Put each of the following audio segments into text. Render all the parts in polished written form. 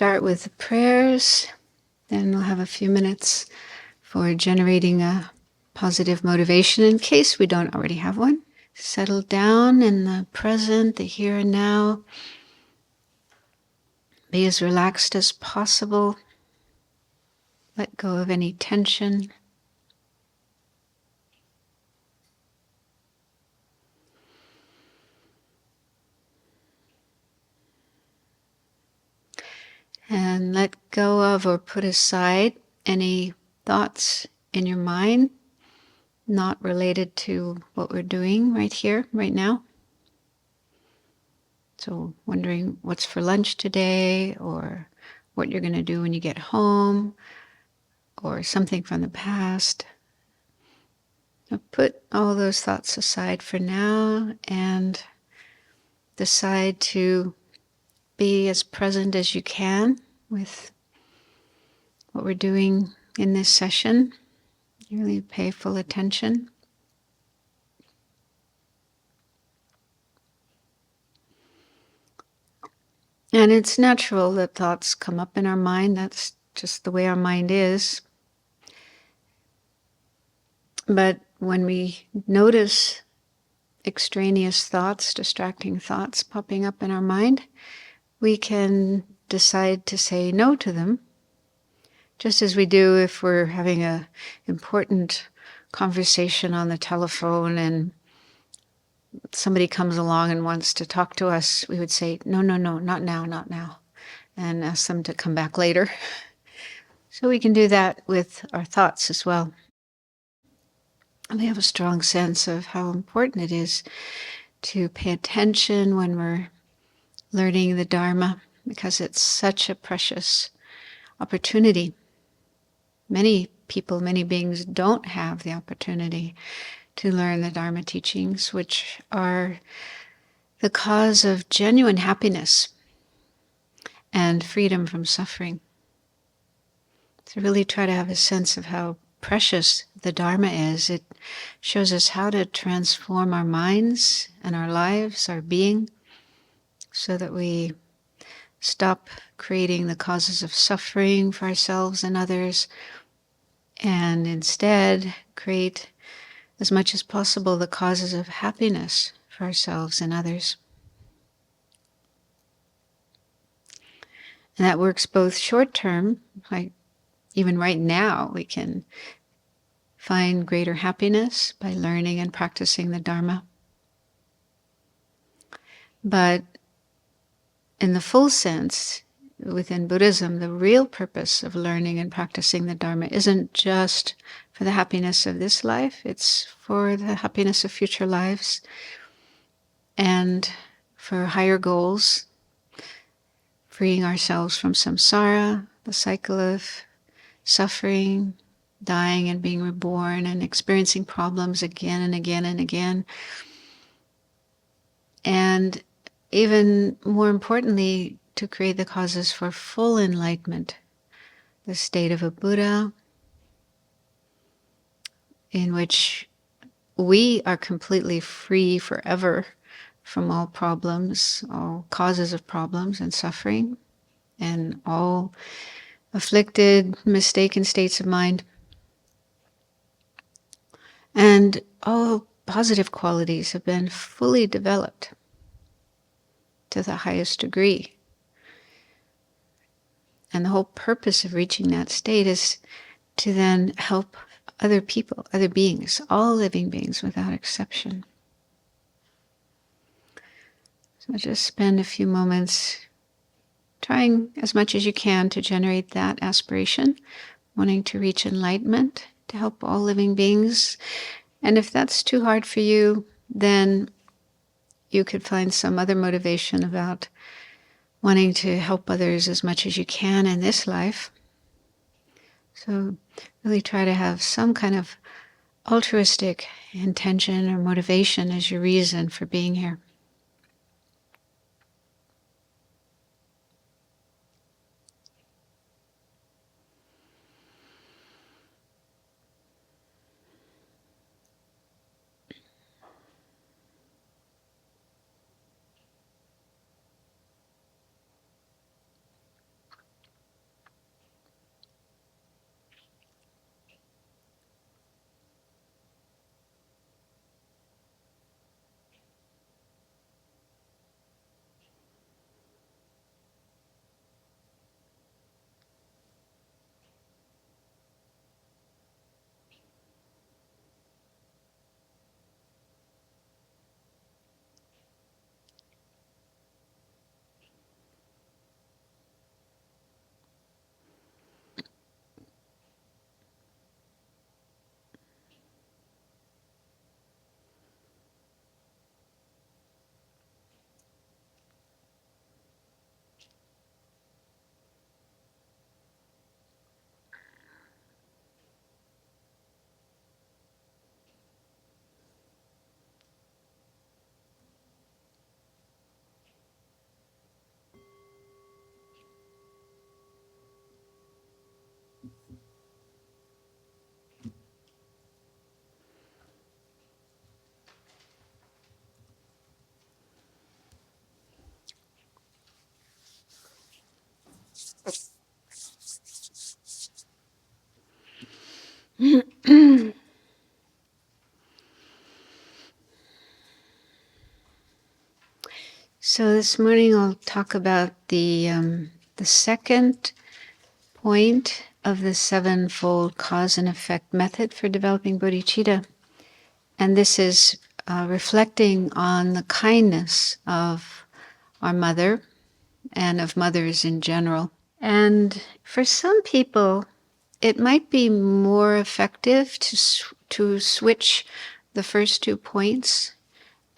start with the prayers, then we'll have a few minutes for generating a positive motivation in case we don't already have one. Settle down in the present, the here and now. Be as relaxed as possible. Let go of any tension. And let go of or put aside any thoughts in your mind not related to what we're doing right here, right now. So wondering what's for lunch today, or what you're going to do when you get home, or something from the past. So put all those thoughts aside for now and decide to be as present as you can with what we're doing in this session. Really pay full attention. And it's natural that thoughts come up in our mind. That's just the way our mind is. But when we notice extraneous thoughts, distracting thoughts popping up in our mind, we can decide to say no to them, just as we do if we're having an important conversation on the telephone and somebody comes along and wants to talk to us. We would say, no, not now, and ask them to come back later. So we can do that with our thoughts as well. And we have a strong sense of how important it is to pay attention when we're learning the Dharma, because it's such a precious opportunity. Many people, many beings don't have the opportunity to learn the Dharma teachings, which are the cause of genuine happiness and freedom from suffering. So really try to have a sense of how precious the Dharma is. It shows us how to transform our minds and our lives, our being, so that we stop creating the causes of suffering for ourselves and others, and instead create as much as possible the causes of happiness for ourselves and others. And that works both short term, like even right now we can find greater happiness by learning and practicing the Dharma. But in the full sense, within Buddhism, the real purpose of learning and practicing the Dharma isn't just for the happiness of this life, it's for the happiness of future lives and for higher goals, freeing ourselves from samsara, the cycle of suffering, dying and being reborn and experiencing problems again and again and again. And even more importantly, to create the causes for full enlightenment, the state of a Buddha, in which we are completely free forever from all problems, all causes of problems and suffering, and all afflicted, mistaken states of mind. And all positive qualities have been fully developed to the highest degree. And the whole purpose of reaching that state is to then help other people, other beings, all living beings without exception. So just spend a few moments trying as much as you can to generate that aspiration, wanting to reach enlightenment, to help all living beings. And if that's too hard for you, then you could find some other motivation about wanting to help others as much as you can in this life. So really try to have some kind of altruistic intention or motivation as your reason for being here. So this morning I'll talk about the second point of the sevenfold cause and effect method for developing bodhicitta. And this is reflecting on the kindness of our mother and of mothers in general. And for some people, it might be more effective to switch the first 2 points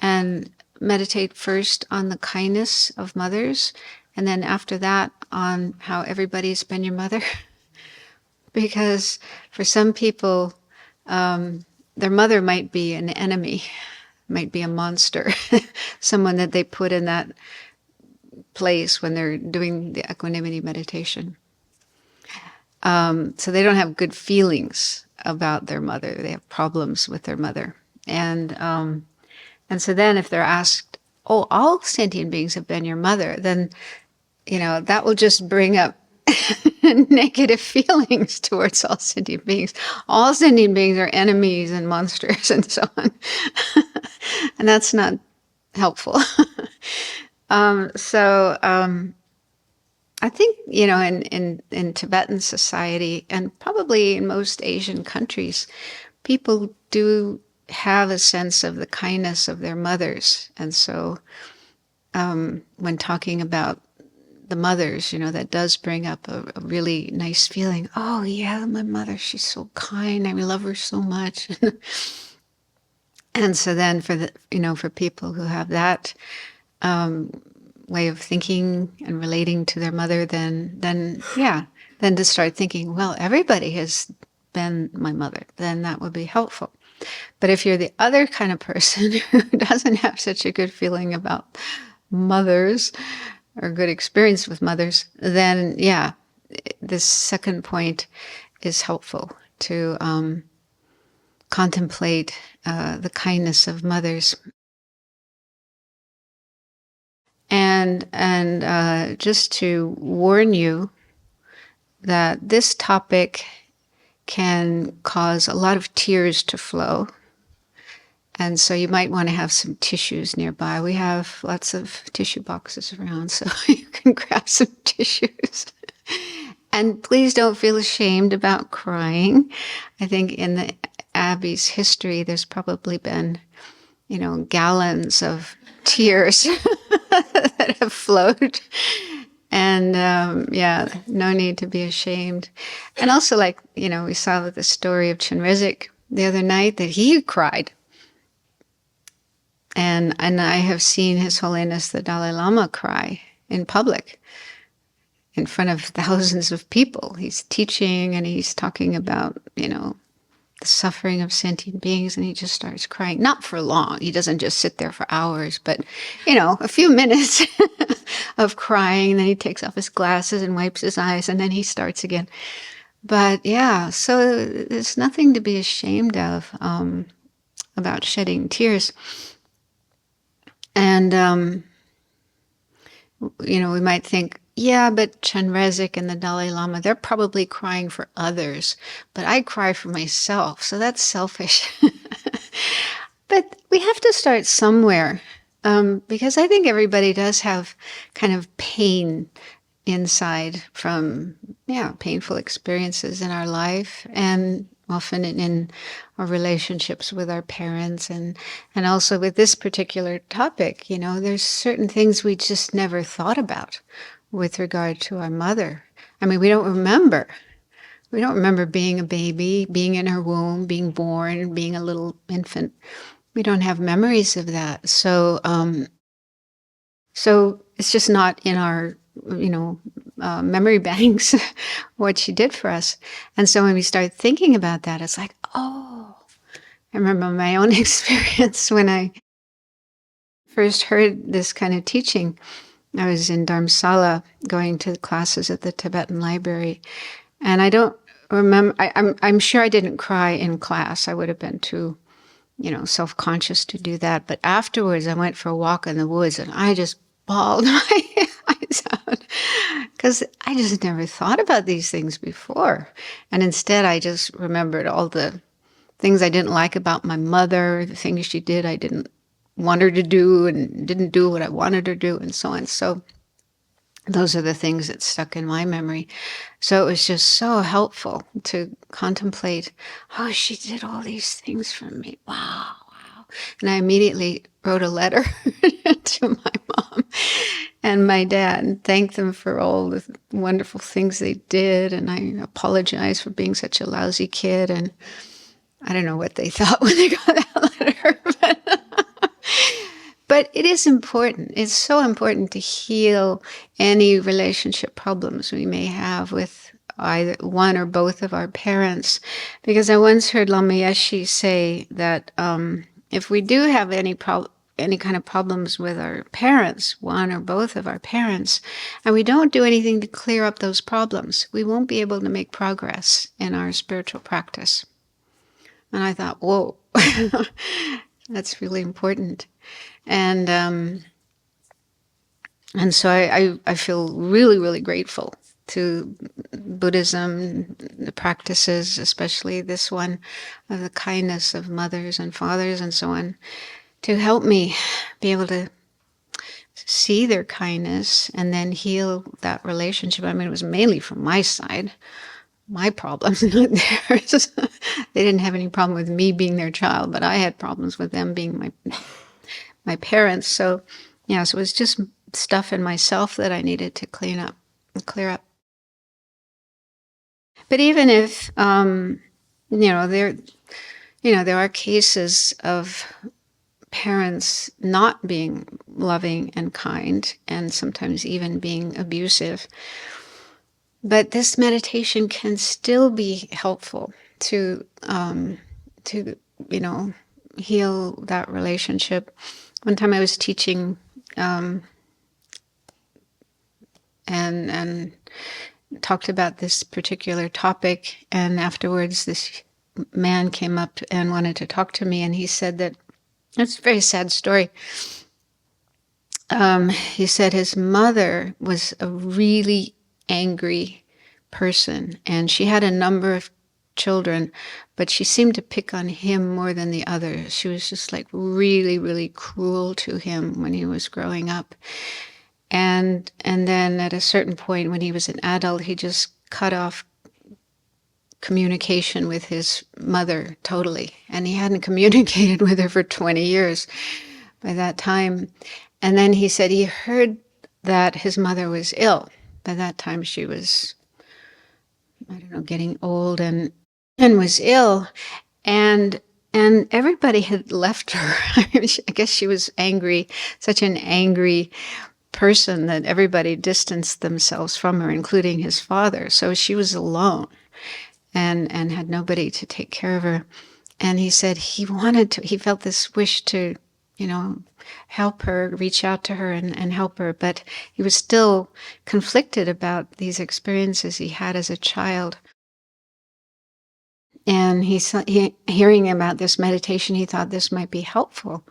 and meditate first on the kindness of mothers, and then after that on how everybody's been your mother. Because for some people, their mother might be an enemy, might be a monster, someone that they put in that place when they're doing the equanimity meditation. So they don't have good feelings about their mother. They have problems with their mother. And so then if they're asked, oh, all sentient beings have been your mother, then, that will just bring up negative feelings towards all sentient beings. All sentient beings are enemies and monsters and so on. And that's not helpful. I think, in Tibetan society and probably in most Asian countries, people do have a sense of the kindness of their mothers. And so when talking about the mothers, that does bring up a really nice feeling. Oh, yeah, my mother, she's so kind. I love her so much. And so then for people who have that way of thinking and relating to their mother, then to start thinking, well, everybody has been my mother, then that would be helpful. But if you're the other kind of person who doesn't have such a good feeling about mothers or good experience with mothers, then this second point is helpful to contemplate the kindness of mothers. And just to warn you that this topic can cause a lot of tears to flow. And so you might want to have some tissues nearby. We have lots of tissue boxes around, so you can grab some tissues. And please don't feel ashamed about crying. I think in the Abbey's history, there's probably been, gallons of tears that have flowed. And no need to be ashamed. And also, we saw the story of Chenrezig the other night, that he cried. And I have seen His Holiness the Dalai Lama cry in public in front of thousands of people. He's teaching and he's talking about, the suffering of sentient beings, and he just starts crying. Not for long. He doesn't just sit there for hours, but, a few minutes of crying. And then he takes off his glasses and wipes his eyes, and then he starts again. But so there's nothing to be ashamed of about shedding tears. And, we might think, but Chenrezig and the Dalai Lama, they're probably crying for others, but I cry for myself, so that's selfish. But we have to start somewhere, because I think everybody does have kind of pain inside from, painful experiences in our life, and often in our relationships with our parents, and also with this particular topic, there's certain things we just never thought about with regard to our mother. I mean, we don't remember being a baby, being in her womb, being born, being a little infant. We don't have memories of that. So it's just not in our, memory banks what she did for us. And so when we start thinking about that, it's like, oh, I remember my own experience when I first heard this kind of teaching. I was in Dharamsala going to classes at the Tibetan library. And I don't remember, I'm sure I didn't cry in class. I would have been too, self-conscious to do that. But afterwards, I went for a walk in the woods, and I just bawled my eyes out because I just never thought about these things before. And instead, I just remembered all the things I didn't like about my mother, the things she did I didn't want her to do and didn't do what I wanted her to do, and so on. So those are the things that stuck in my memory. So it was just so helpful to contemplate, oh, she did all these things for me. Wow, wow. And I immediately wrote a letter to my mom and my dad and thanked them for all the wonderful things they did. And I apologized for being such a lousy kid. And I don't know what they thought when they got that letter. But it is important. It's so important to heal any relationship problems we may have with either one or both of our parents. Because I once heard Lama Yeshe say that if we do have any kind of problems with our parents, one or both of our parents, and we don't do anything to clear up those problems, we won't be able to make progress in our spiritual practice. And I thought, whoa, that's really important. And so I feel really, really grateful to Buddhism, the practices, especially this one of the kindness of mothers and fathers and so on, to help me be able to see their kindness and then heal that relationship. I mean, it was mainly from my side, my problems, not theirs. They didn't have any problem with me being their child, but I had problems with them being my parents. So, yeah, so it was just stuff in myself that I needed to clear up. But even if, there are cases of parents not being loving and kind, and sometimes even being abusive. But this meditation can still be helpful to heal that relationship. One time I was teaching and talked about this particular topic, and afterwards this man came up and wanted to talk to me, and he said that it's a very sad story. He said his mother was a really angry person, and she had a number of children, but she seemed to pick on him more than the others. She was just like really, really cruel to him when he was growing up. And then at a certain point when he was an adult, he just cut off communication with his mother totally. And he hadn't communicated with her for 20 years by that time. And then he said he heard that his mother was ill. By that time she was, getting old and was ill. And everybody had left her. I guess she was angry, such an angry person that everybody distanced themselves from her, including his father. So she was alone and had nobody to take care of her. And he said he felt this wish to, help her, reach out to her and help her. But he was still conflicted about these experiences he had as a child. And hearing about this meditation, he thought this might be helpful,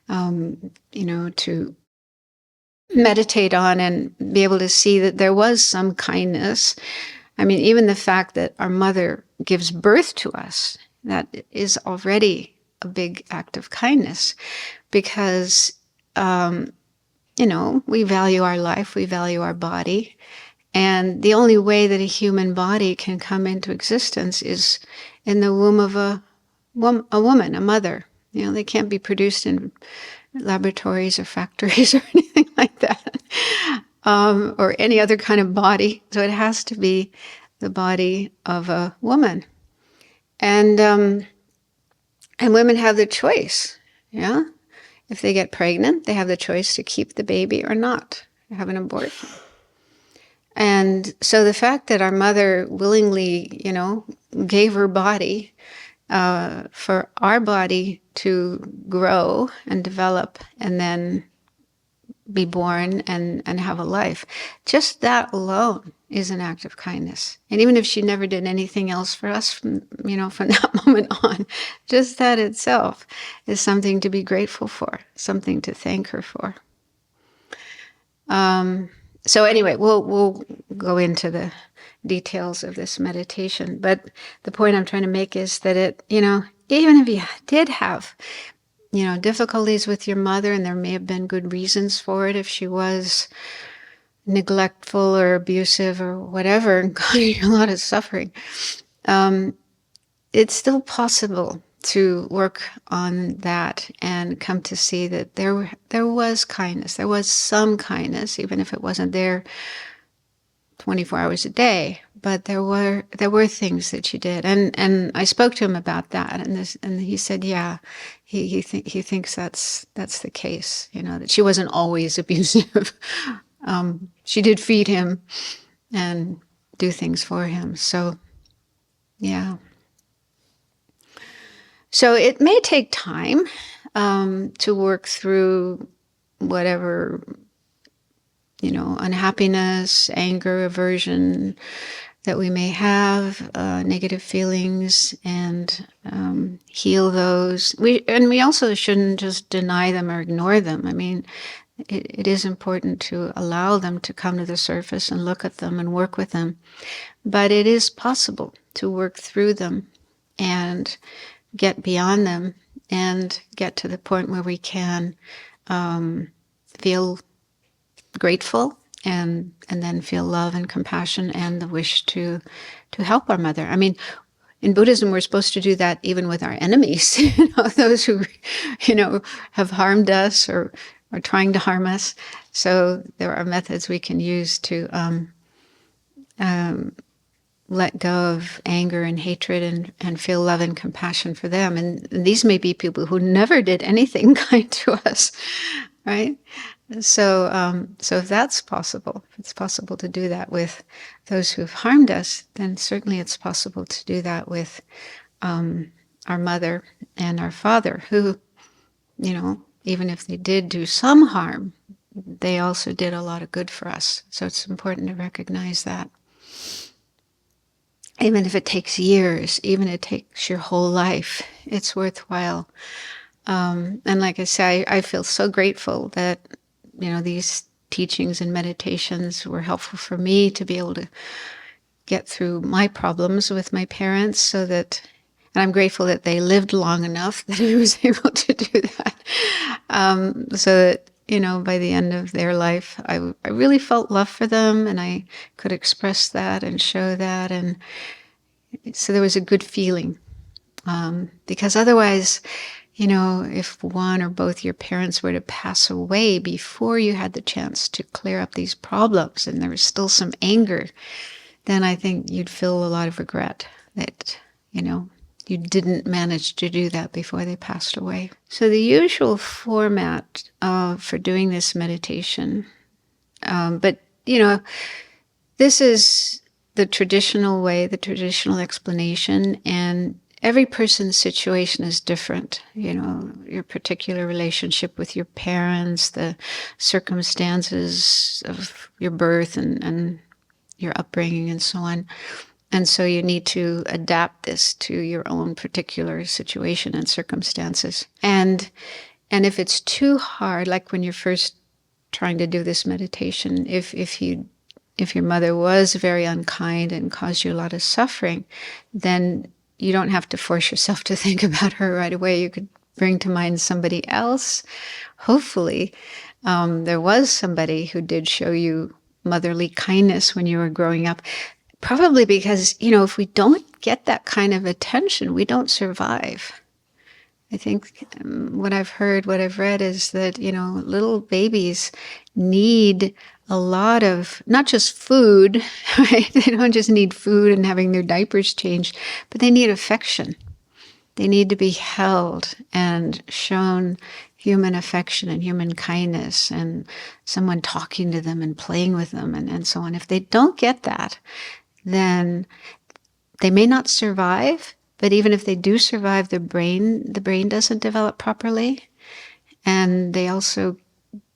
to meditate on and be able to see that there was some kindness. I mean, even the fact that our mother gives birth to us, that is already a big act of kindness, because, we value our life, we value our body. And the only way that a human body can come into existence is in the womb of a woman, a mother. They can't be produced in laboratories or factories or anything like that, or any other kind of body. So it has to be the body of a woman. And women have the choice, yeah? If they get pregnant, they have the choice to keep the baby or not, have an abortion. And so the fact that our mother willingly, gave her body for our body to grow and develop and then be born and have a life, just that alone is an act of kindness. And even if she never did anything else for us from that moment on, just that itself is something to be grateful for, something to thank her for. So anyway, we'll go into the details of this meditation. But the point I'm trying to make is that it, even if you did have, difficulties with your mother, and there may have been good reasons for it if she was neglectful or abusive or whatever, and causing you a lot of suffering, it's still possible to work on that and come to see that there was kindness, there was some kindness, even if it wasn't there 24 hours a day. But there were things that she did, and I spoke to him about that, and he said, yeah, he thinks that's the case, that she wasn't always abusive. She did feed him and do things for him. So, yeah. So it may take time to work through whatever, unhappiness, anger, aversion that we may have, negative feelings, and heal those. We also shouldn't just deny them or ignore them. I mean, it is important to allow them to come to the surface and look at them and work with them. But it is possible to work through them and get beyond them and get to the point where we can feel grateful and then feel love and compassion and the wish to help our mother. I mean, in Buddhism, we're supposed to do that even with our enemies, those who, have harmed us or are trying to harm us. So there are methods we can use to let go of anger and hatred and feel love and compassion for them. And these may be people who never did anything kind to us, right? So if that's possible, if it's possible to do that with those who've harmed us, then certainly it's possible to do that with our mother and our father, who, even if they did do some harm, they also did a lot of good for us. So it's important to recognize that. Even if it takes years, even if it takes your whole life, it's worthwhile. And like I say, I feel so grateful that, these teachings and meditations were helpful for me to be able to get through my problems with my parents, and I'm grateful that they lived long enough that I was able to do that. So that, by the end of their life, I really felt love for them, and I could express that and show that. And so there was a good feeling. Because otherwise, if one or both your parents were to pass away before you had the chance to clear up these problems and there was still some anger, then I think you'd feel a lot of regret that, you didn't manage to do that before they passed away. So the usual format for doing this meditation, but, this is the traditional way, the traditional explanation, and every person's situation is different. Your particular relationship with your parents, the circumstances of your birth and your upbringing and so on. And so you need to adapt this to your own particular situation and circumstances. And if it's too hard, like when you're first trying to do this meditation, if your mother was very unkind and caused you a lot of suffering, then you don't have to force yourself to think about her right away. You could bring to mind somebody else. Hopefully, there was somebody who did show you motherly kindness when you were growing up. Probably because, if we don't get that kind of attention, we don't survive. I think what I've heard, what I've read is that, little babies need a lot of, not just food, right? They don't just need food and having their diapers changed, but they need affection. They need to be held and shown human affection and human kindness and someone talking to them and playing with them and so on. If they don't get that, then they may not survive, but even if they do survive, the brain doesn't develop properly, and they also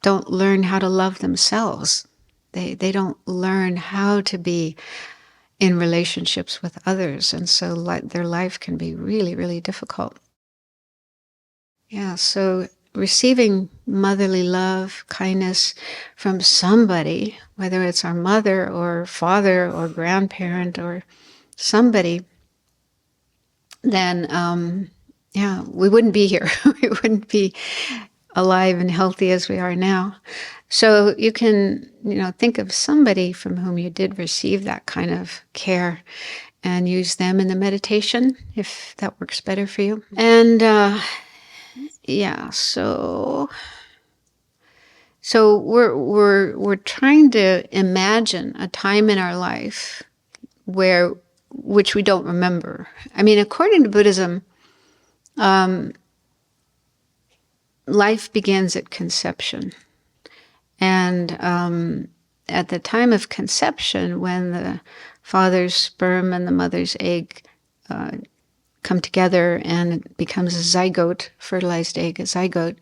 don't learn how to love themselves. They don't learn how to be in relationships with others, and so their life can be really, really difficult. Yeah, so receiving motherly love, kindness from somebody, whether it's our mother or father or grandparent or somebody, then yeah, we wouldn't be here. We wouldn't be alive and healthy as we are now. So you can, think of somebody from whom you did receive that kind of care and use them in the meditation if that works better for you. And yeah, so we're trying to imagine a time in our life which we don't remember. I mean, according to Buddhism, life begins at conception. And at the time of conception, when the father's sperm and the mother's egg come together and it becomes a zygote, fertilized egg, a zygote,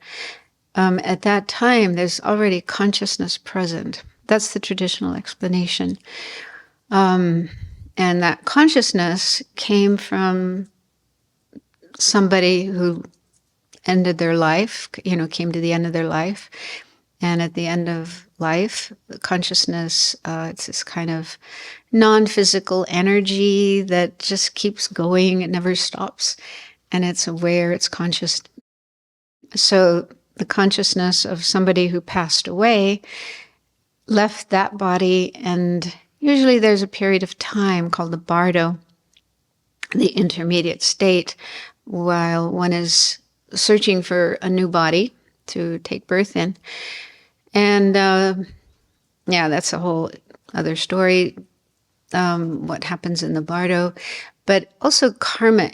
at that time, there's already consciousness present. That's the traditional explanation. And that consciousness came from somebody who ended their life, came to the end of their life. And at the end of life, consciousness, it's this kind of non-physical energy that just keeps going. It never stops. And it's aware, it's conscious. So the consciousness of somebody who passed away left that body, and usually there's a period of time called the bardo, the intermediate state, while one is searching for a new body to take birth in. And yeah, that's a whole other story, what happens in the bardo. But also karma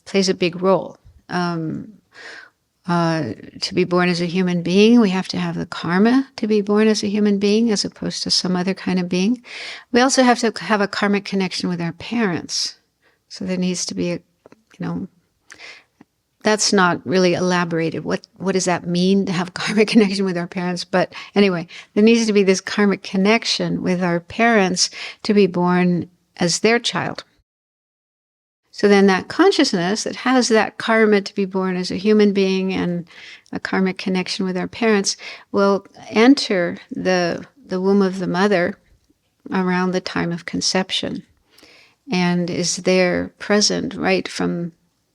plays a big role. To be born as a human being, we have to have the karma to be born as a human being as opposed to some other kind of being. We also have to have a karmic connection with our parents. So there needs to be that's not really elaborated. What does that mean to have karmic connection with our parents? But anyway, there needs to be this karmic connection with our parents to be born as their child. So then that consciousness that has that karma to be born as a human being and a karmic connection with our parents will enter the womb of the mother around the time of conception and is there present right from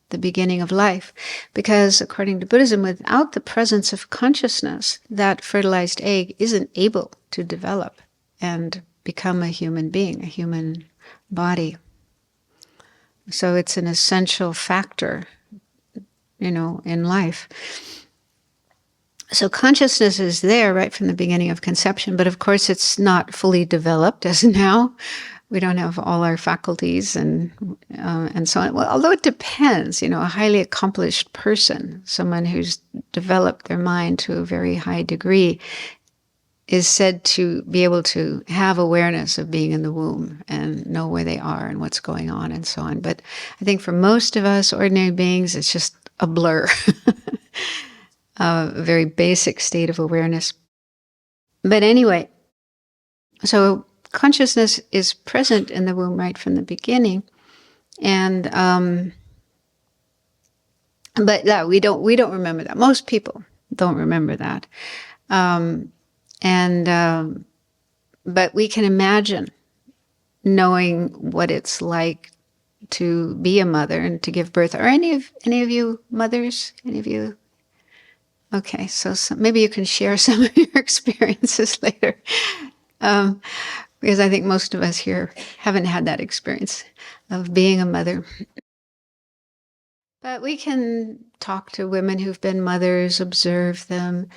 the beginning of life. Because according to Buddhism, without the presence of consciousness, that fertilized egg isn't able to develop and become a human being, a human body. So it's an essential factor, in life. So consciousness is there right from the beginning of conception, but of course it's not fully developed as now. We don't have all our faculties and so on. Well, although it depends, a highly accomplished person, someone who's developed their mind to a very high degree, is said to be able to have awareness of being in the womb and know where they are and what's going on and so on. But I think for most of us ordinary beings, it's just a blur, a very basic state of awareness. But anyway, so consciousness is present in the womb right from the beginning, and but yeah, we don't remember that. Most people don't remember that. But we can imagine knowing what it's like to be a mother and to give birth. Are any of you mothers? Any of you? Okay, so maybe you can share some of your experiences later, because I think most of us here haven't had that experience of being a mother. But we can talk to women who've been mothers, observe them,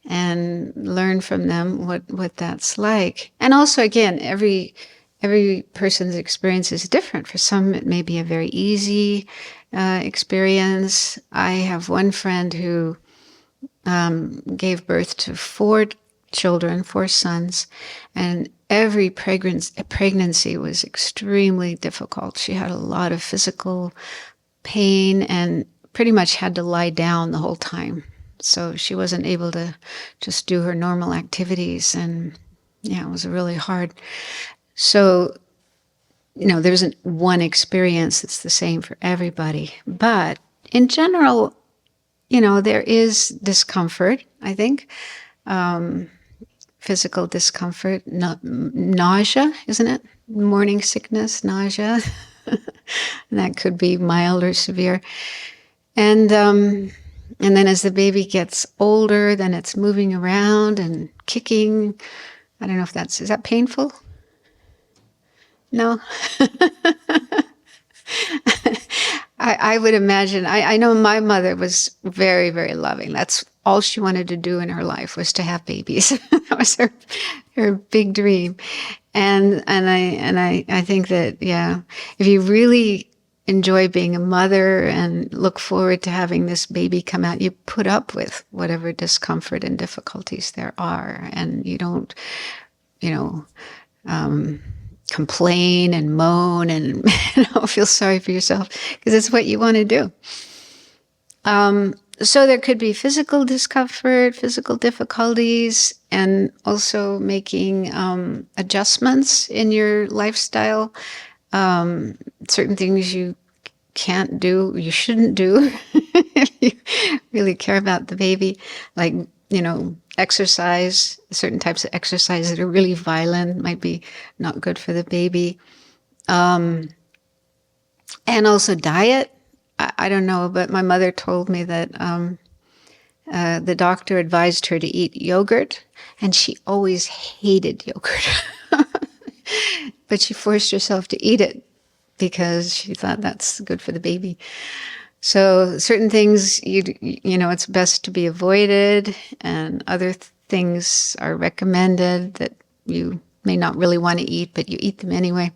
and learn from them what that's like. And also, again, every person's experience is different. For some, it may be a very easy experience. I have one friend who gave birth to 4 children, 4 sons, and every pregnancy was extremely difficult. She had a lot of physical pain and pretty much had to lie down the whole time. So she wasn't able to just do her normal activities. And Yeah, it was really hard. So, there isn't one experience that's the same for everybody. But in general, there is discomfort, I think. Physical discomfort, nausea, isn't it? Morning sickness, nausea. And that could be mild or severe. And then as the baby gets older, then it's moving around and kicking. I don't know if is that painful? No? I would imagine. I know my mother was very, very loving. That's all she wanted to do in her life, was to have babies. That was her big dream. And I think that, yeah, if you really enjoy being a mother and look forward to having this baby come out, you put up with whatever discomfort and difficulties there are, and you don't, complain and moan and feel sorry for yourself, because it's what you want to do. So there could be physical discomfort, physical difficulties, and also making adjustments in your lifestyle. Certain things you can't do, you shouldn't do if you really care about the baby, like, exercise. Certain types of exercise that are really violent might be not good for the baby. And also diet. I don't know, but my mother told me that the doctor advised her to eat yogurt, and she always hated yogurt. But she forced herself to eat it because she thought that's good for the baby. So certain things, it's best to be avoided, and other things are recommended that you may not really want to eat, but you eat them anyway.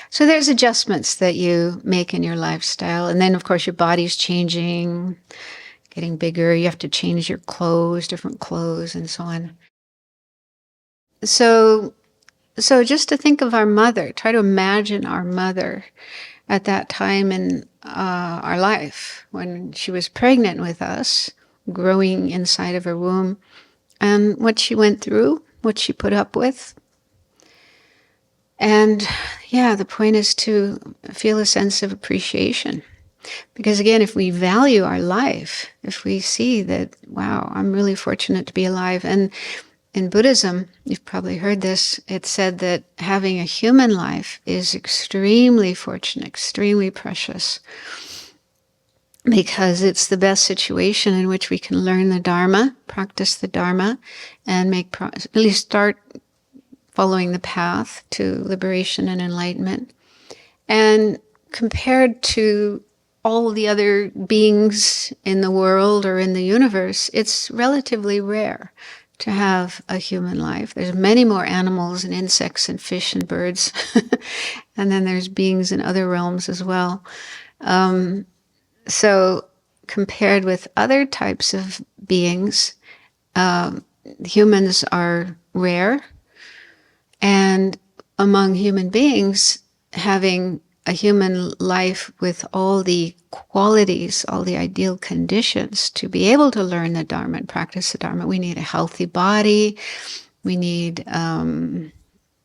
So there's adjustments that you make in your lifestyle. And then, of course, your body's changing, getting bigger. You have to change your clothes, different clothes, and so on. So just to think of our mother, try to imagine our mother at that time in our life, when she was pregnant with us, growing inside of her womb, and what she went through, what she put up with. And yeah, the point is to feel a sense of appreciation. Because again, if we value our life, if we see that, wow, I'm really fortunate to be alive. And in Buddhism, you've probably heard this, it's said that having a human life is extremely fortunate, extremely precious, because it's the best situation in which we can learn the Dharma, practice the Dharma, and at least start following the path to liberation and enlightenment. And compared to all the other beings in the world or in the universe, it's relatively rare to have a human life. There's many more animals and insects and fish and birds. And then there's beings in other realms as well. So compared with other types of beings, humans are rare. And among human beings, having a human life with all the qualities, all the ideal conditions to be able to learn the Dharma and practice the Dharma, we need a healthy body. We need,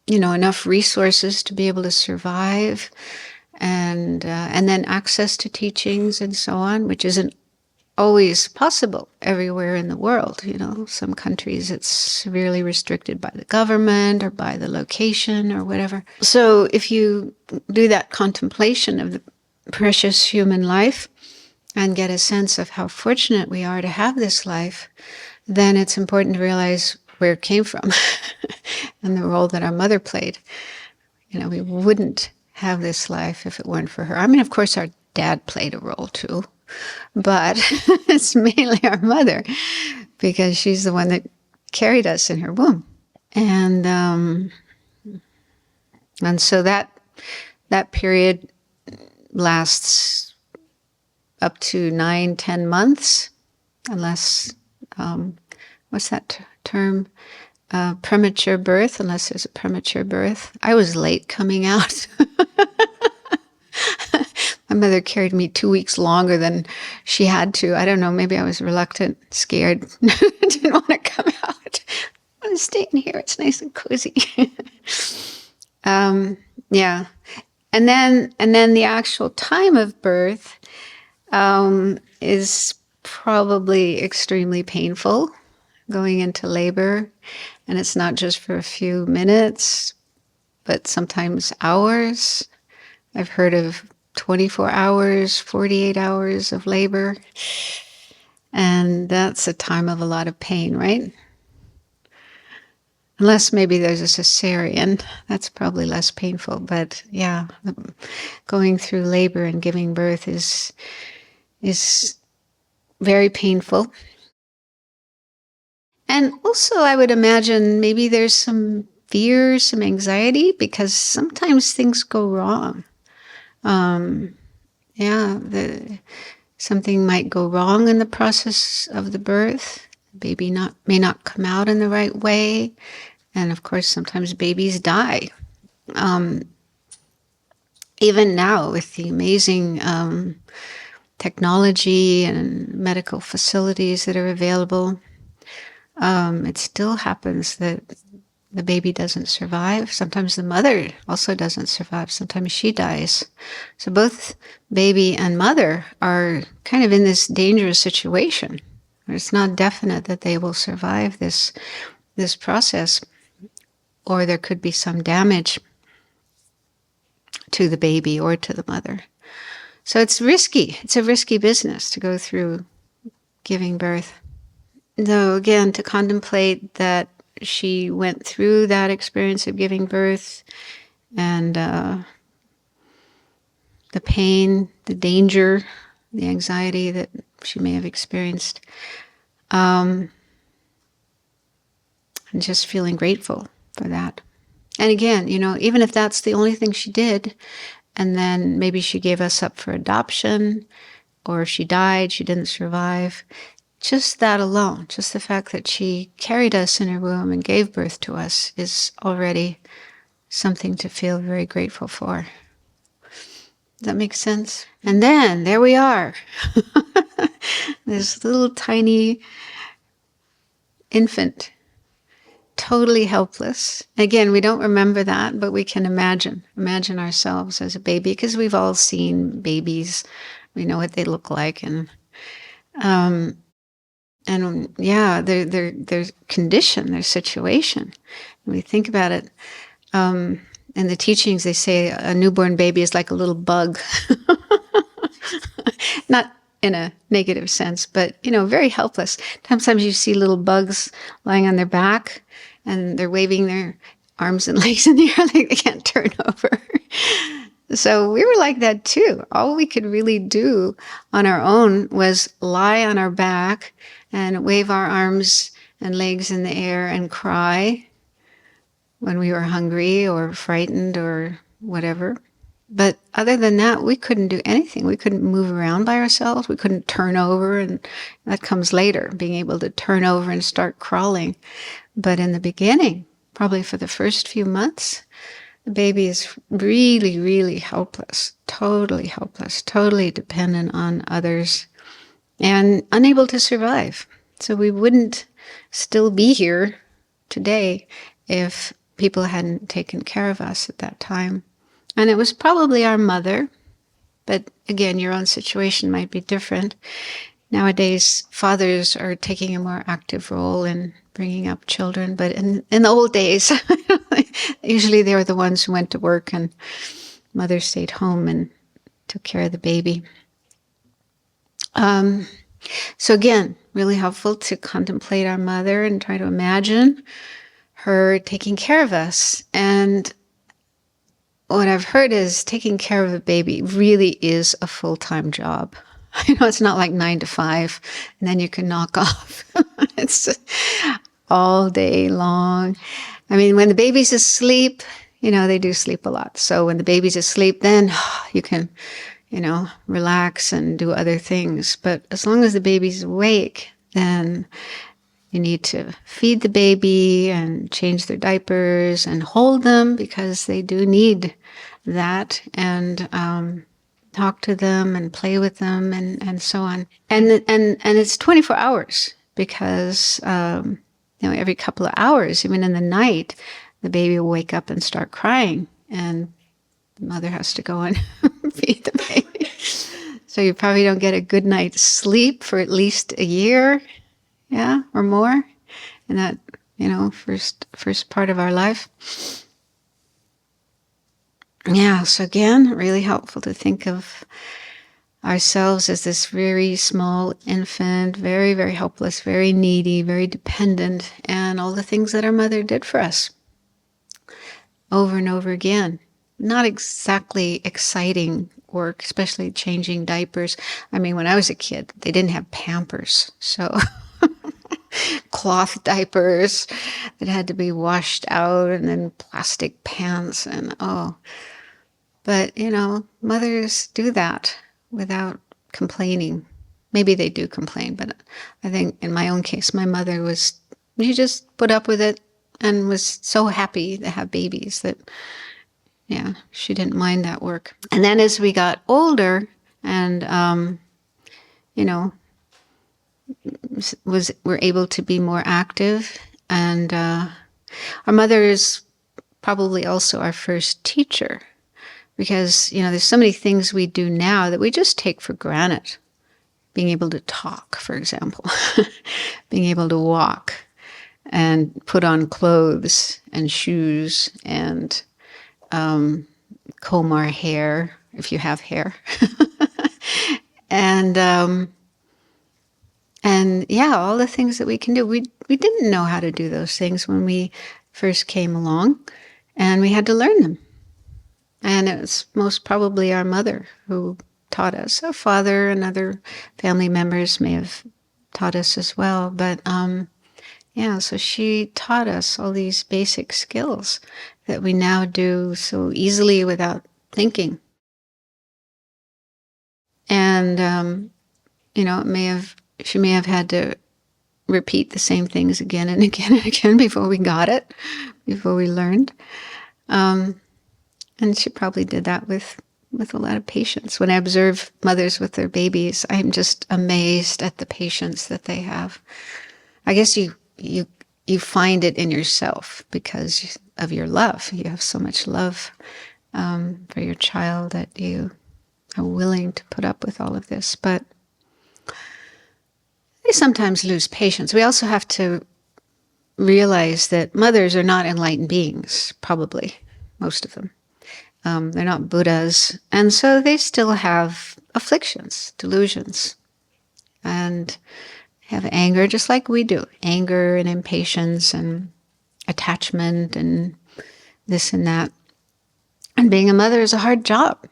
enough resources to be able to survive, and then access to teachings and so on, which isn't always possible everywhere in the world. Some countries it's severely restricted by the government or by the location or whatever. So if you do that contemplation of the precious human life and get a sense of how fortunate we are to have this life, then it's important to realize where it came from and the role that our mother played. We wouldn't have this life if it weren't for her. I mean, of course, our dad played a role too, but it's mainly our mother, because she's the one that carried us in her womb. And so that period lasts up to 9-10 months, unless, what's that term? Premature birth, unless there's a premature birth. I was late coming out. My mother carried me 2 weeks longer than she had to. I don't know, maybe I was reluctant, scared, didn't want to come out. want to stay in here. It's nice and cozy. Yeah. And then the actual time of birth is probably extremely painful, going into labor. And it's not just for a few minutes, but sometimes hours. I've heard of 24 hours, 48 hours of labor. And that's a time of a lot of pain, right? Unless maybe there's a cesarean, that's probably less painful. But yeah, going through labor and giving birth is very painful. And also, I would imagine maybe there's some fear, some anxiety, because sometimes things go wrong. Yeah, something might go wrong in the process of the birth. Baby may not come out in the right way. And of course, sometimes babies die. Even now, with the amazing technology and medical facilities that are available, it still happens that the baby doesn't survive. Sometimes the mother also doesn't survive. Sometimes she dies. So both baby and mother are kind of in this dangerous situation. It's not definite that they will survive this process, or there could be some damage to the baby or to the mother. So it's risky. It's a risky business to go through giving birth. Though, again, to contemplate that she went through that experience of giving birth and the pain, the danger, the anxiety that she may have experienced, and just feeling grateful for that. And again, even if that's the only thing she did, and then maybe she gave us up for adoption, or if she died, she didn't survive, just that alone, just the fact that she carried us in her womb and gave birth to us is already something to feel very grateful for. Does that make sense? And then there we are. This little tiny infant, totally helpless. Again, we don't remember that, but we can imagine ourselves as a baby, because we've all seen babies. We know what they look like, and yeah, their condition, their situation. When we think about it, in the teachings, they say a newborn baby is like a little bug. Not in a negative sense, but, very helpless. Sometimes you see little bugs lying on their back, and they're waving their arms and legs in the air like they can't turn over. So we were like that too. All we could really do on our own was lie on our back and wave our arms and legs in the air and cry when we were hungry or frightened or whatever. But other than that, we couldn't do anything. We couldn't move around by ourselves. We couldn't turn over, and that comes later, being able to turn over and start crawling. But in the beginning, probably for the first few months, the baby is really, really helpless, totally dependent on others, and unable to survive. So we wouldn't still be here today if people hadn't taken care of us at that time. And it was probably our mother, but again, your own situation might be different. Nowadays, fathers are taking a more active role in bringing up children, but in the old days, usually they were the ones who went to work, and mother stayed home and took care of the baby. So again, really helpful to contemplate our mother and try to imagine her taking care of us. And what I've heard is taking care of a baby really is a full-time job. It's not like 9 to 5, and then you can knock off. It's all day long. I mean, when the baby's asleep, they do sleep a lot. So when the baby's asleep, then you can, relax and do other things. But as long as the baby's awake, then you need to feed the baby and change their diapers and hold them, because they do need that, and talk to them and play with them and so on. And it's 24 hours, because every couple of hours, even in the night, the baby will wake up and start crying, and the mother has to go and feed the baby. So you probably don't get a good night's sleep for at least a year, or more, in that, first part of our life. Yeah, so again, really helpful to think of ourselves as this very small infant, very, very helpless, very needy, very dependent, and all the things that our mother did for us over and over again. Not exactly exciting work, especially changing diapers. I mean, when I was a kid, they didn't have Pampers, so cloth diapers that had to be washed out, and then plastic pants, and But, mothers do that without complaining. Maybe they do complain, but I think in my own case, my mother she just put up with it and was so happy to have babies that, she didn't mind that work. And then as we got older and, were able to be more active, and our mother is probably also our first teacher. Because, there's so many things we do now that we just take for granted. Being able to talk, for example. Being able to walk and put on clothes and shoes and comb our hair, if you have hair. And all the things that we can do. We didn't know how to do those things when we first came along, and we had to learn them. And it was most probably our mother who taught us. Our father and other family members may have taught us as well. But so she taught us all these basic skills that we now do so easily without thinking. And, she may have had to repeat the same things again and again and again before we got it, before we learned. And she probably did that with a lot of patience. When I observe mothers with their babies, I'm just amazed at the patience that they have. I guess you find it in yourself because of your love. You have so much love for your child that you are willing to put up with all of this. But they sometimes lose patience. We also have to realize that mothers are not enlightened beings, probably, most of them. They're not Buddhas, and so they still have afflictions, delusions, and have anger just like we do. Anger and impatience and attachment and this and that. And being a mother is a hard job.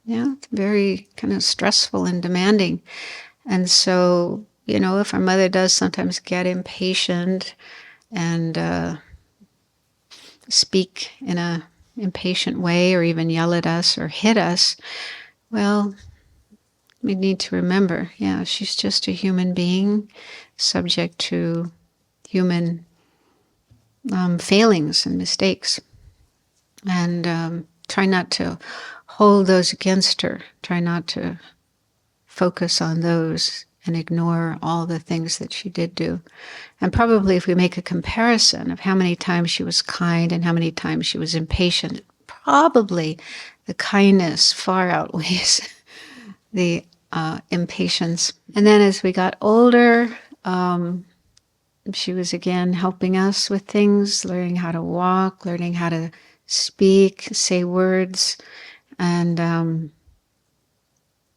It's very kind of stressful and demanding. And so, if our mother does sometimes get impatient and speak in a impatient way, or even yell at us or hit us, well, we need to remember, she's just a human being subject to human failings and mistakes. And try not to hold those against her. Try not to focus on those and ignore all the things that she did do. And probably if we make a comparison of how many times she was kind and how many times she was impatient, probably the kindness far outweighs the impatience. And then as we got older, she was again helping us with things, learning how to walk, learning how to speak, say words, and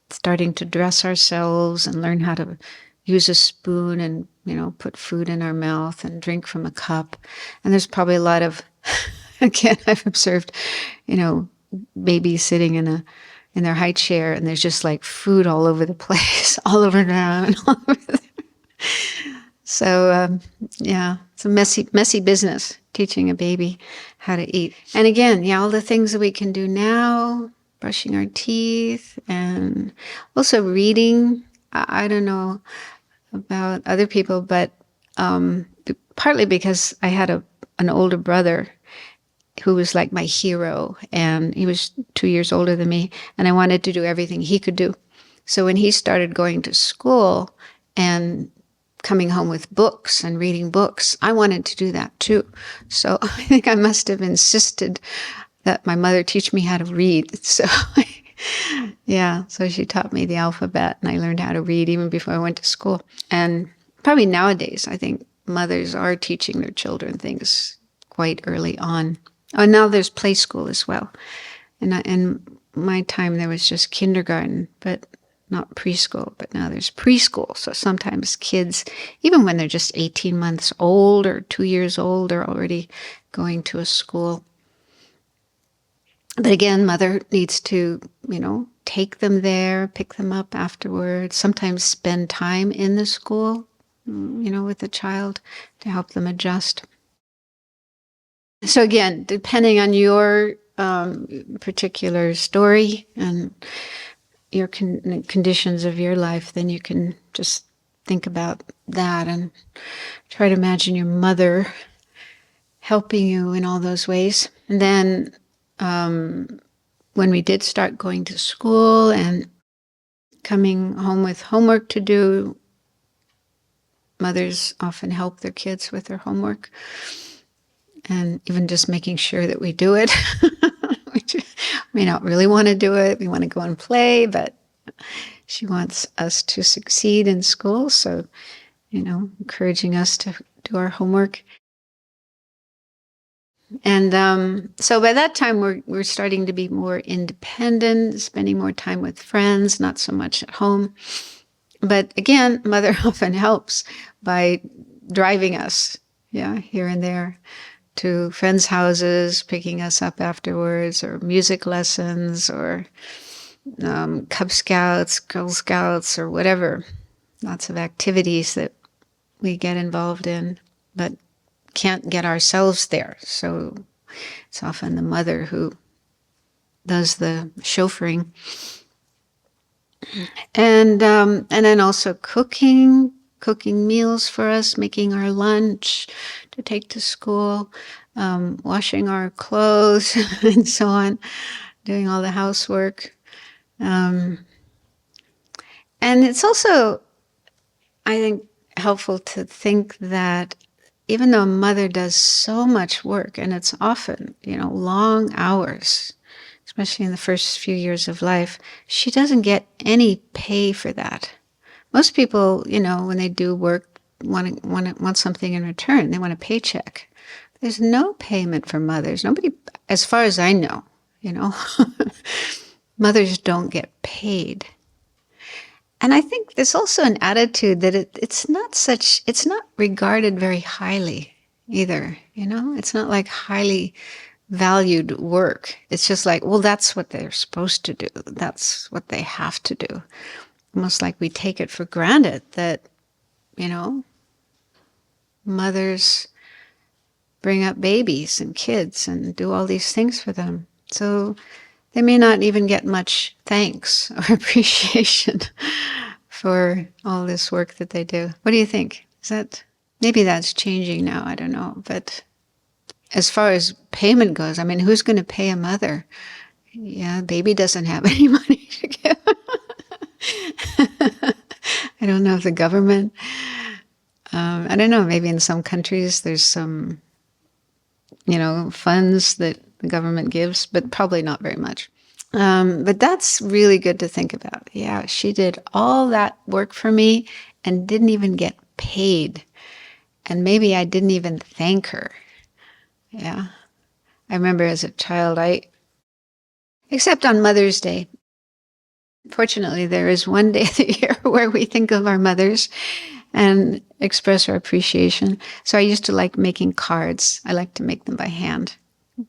starting to dress ourselves and learn how to use a spoon and, put food in our mouth and drink from a cup. And there's probably a lot of, again, I've observed, babies sitting in their high chair, and there's just like food all over the place, all over them, and all over there. So, it's a messy business, teaching a baby how to eat. And again, all the things that we can do now, brushing our teeth, and also reading. I don't know about other people, but partly because I had an older brother who was like my hero, and he was 2 years older than me, and I wanted to do everything he could do. So when he started going to school and coming home with books and reading books. I wanted to do that too. So I think I must have insisted that my mother teach me how to read. So yeah, so she taught me the alphabet, and I learned how to read even before I went to school. And probably nowadays, I think mothers are teaching their children things quite early on. Oh, now there's play school as well. And in my time, there was just kindergarten, but not preschool. But now there's preschool. So sometimes kids, even when they're just 18 months old or 2 years old, are already going to a school. But again, mother needs to, take them there, pick them up afterwards, sometimes spend time in the school, with the child to help them adjust. So again, depending on your particular story and your conditions of your life, then you can just think about that and try to imagine your mother helping you in all those ways. And then when we did start going to school and coming home with homework to do, mothers often help their kids with their homework, and even just making sure that we do it. We may not really want to do it. We want to go and play, but she wants us to succeed in school. So, encouraging us to do our homework. And so by that time, we're starting to be more independent, spending more time with friends, not so much at home. But again, mother often helps by driving us, here and there, to friends' houses, picking us up afterwards, or music lessons, or Cub Scouts, Girl Scouts, or whatever. Lots of activities that we get involved in, but can't get ourselves there. So it's often the mother who does the chauffeuring. And then also cooking meals for us, making our lunch to take to school, washing our clothes and so on, doing all the housework. And it's also, I think, helpful to think that even though a mother does so much work, and it's often, long hours, especially in the first few years of life, she doesn't get any pay for that. Most people, when they do work, want something in return. They want a paycheck. There's no payment for mothers. Nobody, as far as I know, mothers don't get paid. And I think there's also an attitude that it's not regarded very highly either. It's not like highly valued work. It's just like, well, that's what they're supposed to do. That's what they have to do. Almost like we take it for granted that, mothers bring up babies and kids and do all these things for them. So they may not even get much thanks or appreciation for all this work that they do. What do you think? Maybe that's changing now, I don't know. But as far as payment goes, who's going to pay a mother? Yeah, baby doesn't have any money to give. I don't know if the government, I don't know, maybe in some countries there's some, funds that the government gives, but probably not very much. But that's really good to think about. Yeah, she did all that work for me and didn't even get paid. And maybe I didn't even thank her. Yeah. I remember as a child, except on Mother's Day. Fortunately, there is one day of the year where we think of our mothers and express our appreciation. So I used to like making cards. I like to make them by hand,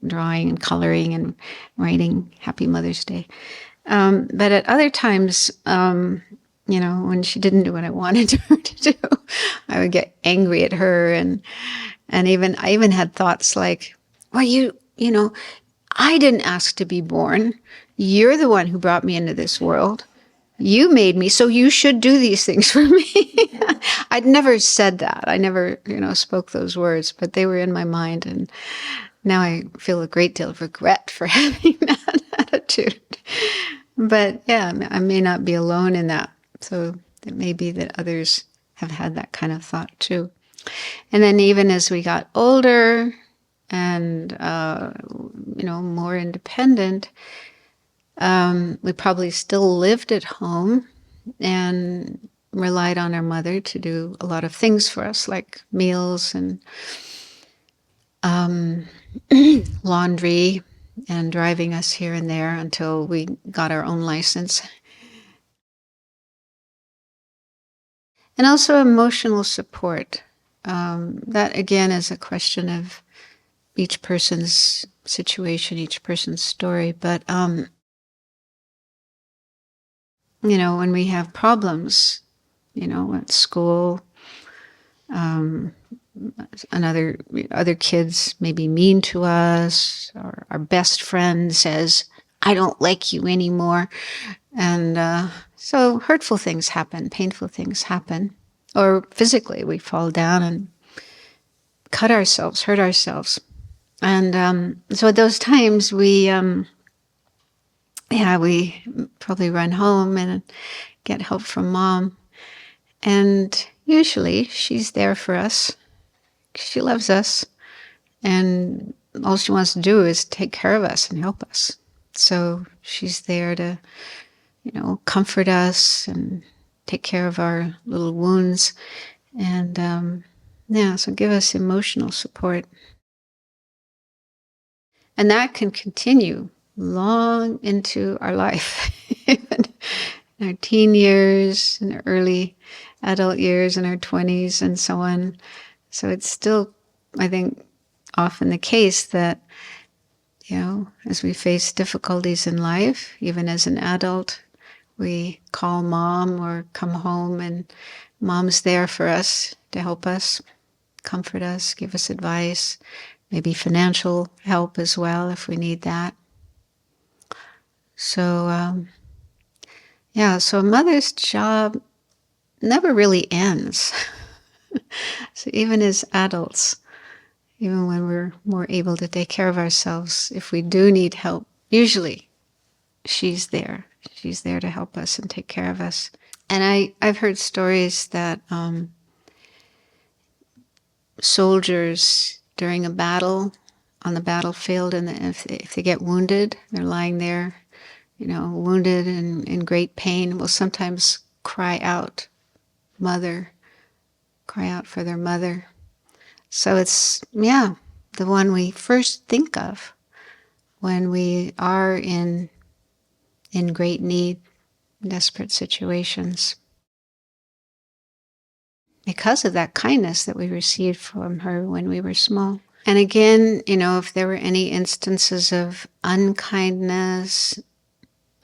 drawing and coloring and writing Happy Mother's Day. But at other times, when she didn't do what I wanted her to do, I would get angry at her. And I even had thoughts like, well, I didn't ask to be born. You're the one who brought me into this world. You made me, so you should do these things for me. I'd never said that. I never, spoke those words, but they were in my mind. And now I feel a great deal of regret for having that attitude. But yeah, I may not be alone in that. So it may be that others have had that kind of thought too. And then even as we got older and, more independent, we probably still lived at home and relied on our mother to do a lot of things for us, like meals and laundry and driving us here and there until we got our own license. And also emotional support. That, again, is a question of each person's situation, each person's story. But, when we have problems, at school, other kids may be mean to us, or our best friend says, "I don't like you anymore." And so hurtful things happen, painful things happen. Or physically, we fall down and cut ourselves, hurt ourselves. And so at those times, we probably run home and get help from Mom. And usually she's there for us. She loves us. And all she wants to do is take care of us and help us. So she's there to, comfort us and take care of our little wounds. And so give us emotional support. And that can continue long into our life, even in our teen years, in our early adult years, in our 20s, and so on. So it's still, I think, often the case that, as we face difficulties in life, even as an adult, we call Mom or come home, and Mom's there for us to help us, comfort us, give us advice, maybe financial help as well if we need that. So, so a mother's job never really ends. So even as adults, even when we're more able to take care of ourselves, if we do need help, usually she's there. She's there to help us and take care of us. And I've heard stories that soldiers during a battle, on the battlefield, and if they get wounded, they're lying there, wounded and in great pain, will sometimes cry out, "Mother," cry out for their mother. So it's, the one we first think of when we are in great need, desperate situations, because of that kindness that we received from her when we were small. And again, if there were any instances of unkindness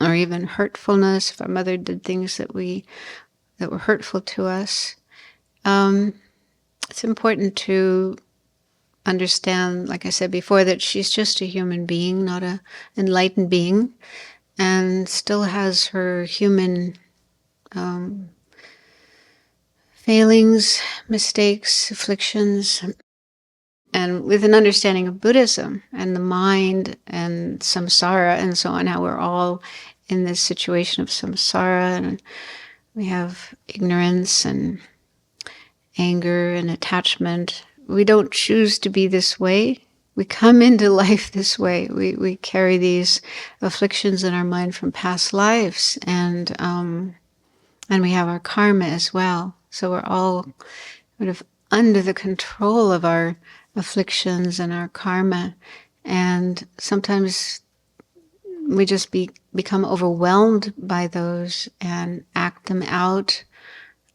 or even hurtfulness, if our mother did things that were hurtful to us, it's important to understand, like I said before, that she's just a human being, not an enlightened being, and still has her human failings, mistakes, afflictions. And with an understanding of Buddhism and the mind and samsara and so on, how we're all in this situation of samsara, and we have ignorance and anger and attachment. We don't choose to be this way. We come into life this way. We carry these afflictions in our mind from past lives, and we have our karma as well. So we're all sort of under the control of our afflictions and our karma, and sometimes we just become overwhelmed by those and act them out,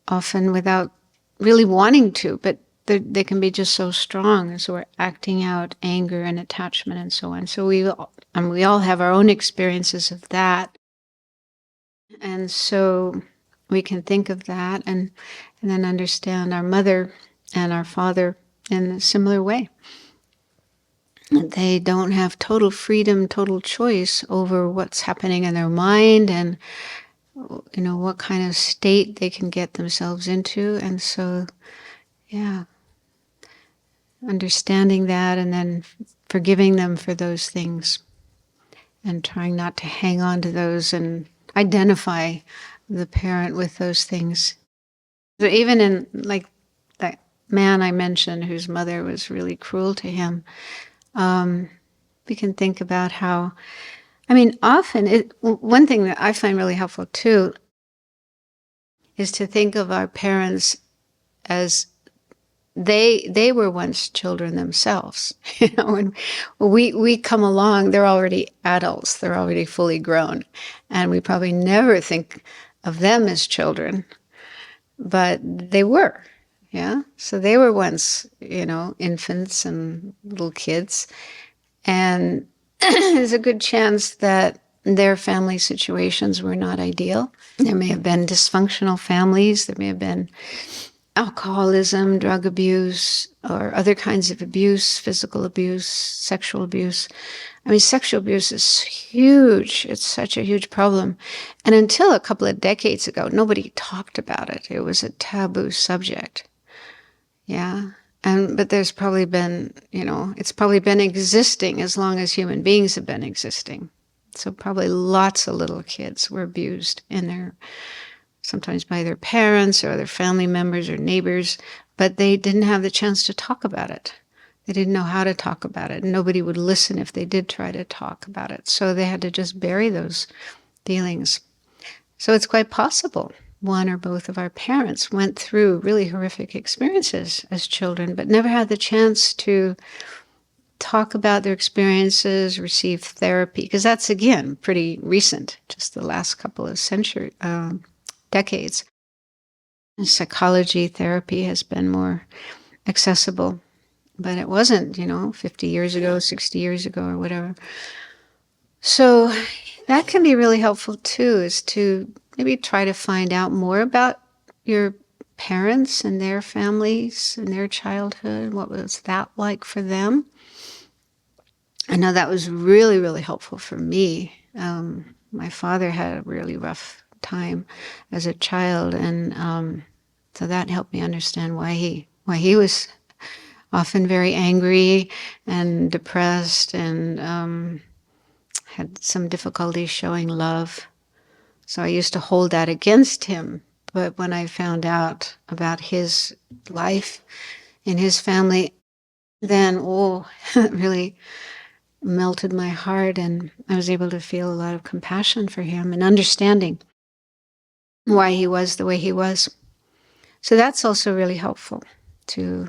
often without really wanting to, but they can be just so strong, and so we're acting out anger and attachment and so on. So we all have our own experiences of that, and so we can think of that and then understand our mother and our father in a similar way. They don't have total freedom, total choice over what's happening in their mind and what kind of state they can get themselves into. And so, understanding that and then forgiving them for those things and trying not to hang on to those and identify the parent with those things. So even in like that man I mentioned whose mother was really cruel to him, we can think about how, I mean, often one thing that I find really helpful too is to think of our parents as they were once children themselves. When we come along, they're already adults, they're already fully grown, and we probably never think of them as children, but they were. Yeah. So they were once, infants and little kids. And there's a good chance that their family situations were not ideal. There may have been dysfunctional families. There may have been alcoholism, drug abuse, or other kinds of abuse, physical abuse, sexual abuse. I mean, sexual abuse is huge. It's such a huge problem. And until a couple of decades ago, nobody talked about it. It was a taboo subject. Yeah. But there's probably been, it's probably been existing as long as human beings have been existing. So probably lots of little kids were abused sometimes by their parents or their family members or neighbors, but they didn't have the chance to talk about it. They didn't know how to talk about it. Nobody would listen if they did try to talk about it. So they had to just bury those feelings. So it's quite possible one or both of our parents went through really horrific experiences as children, but never had the chance to talk about their experiences, receive therapy, because that's, again, pretty recent, just the last couple of decades. Psychology therapy has been more accessible, but it wasn't, 50 years ago, 60 years ago, or whatever. So that can be really helpful too, is to maybe try to find out more about your parents and their families and their childhood. What was that like for them? I know that was really, really helpful for me. My father had a really rough time as a child, and so that helped me understand why he was often very angry and depressed, and had some difficulty showing love. So I used to hold that against him. But when I found out about his life in his family, then, it really melted my heart, and I was able to feel a lot of compassion for him and understanding why he was the way he was. So that's also really helpful to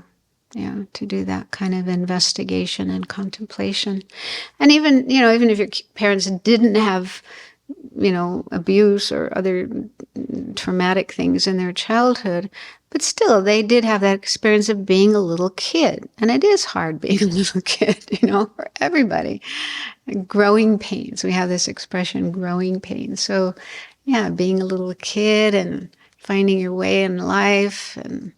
do that kind of investigation and contemplation. And even if your parents didn't have, abuse or other traumatic things in their childhood, but still they did have that experience of being a little kid. And it is hard being a little kid, for everybody. Growing pains. We have this expression, growing pains. So yeah, being a little kid and finding your way in life and,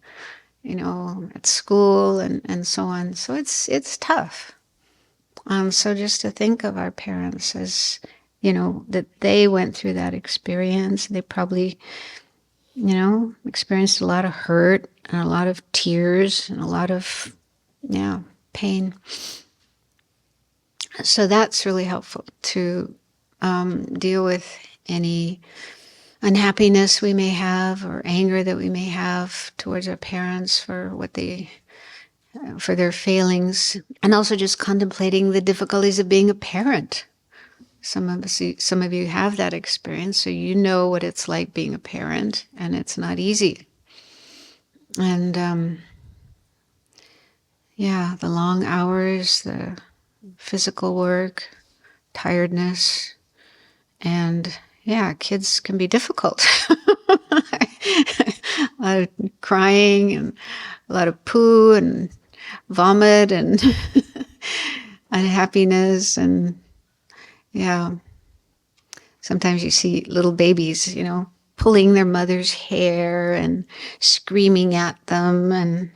at school and so on. So it's tough. So just to think of our parents as, that they went through that experience. They probably, experienced a lot of hurt and a lot of tears and a lot of, pain. So that's really helpful to deal with any unhappiness we may have or anger that we may have towards our parents for for their failings, and also just contemplating the difficulties of being a parent. Some of you have that experience, so you know what it's like being a parent, and it's not easy. And the long hours, the physical work, tiredness, and kids can be difficult. A lot of crying and a lot of poo and vomit and unhappiness, and sometimes you see little babies, pulling their mother's hair and screaming at them. And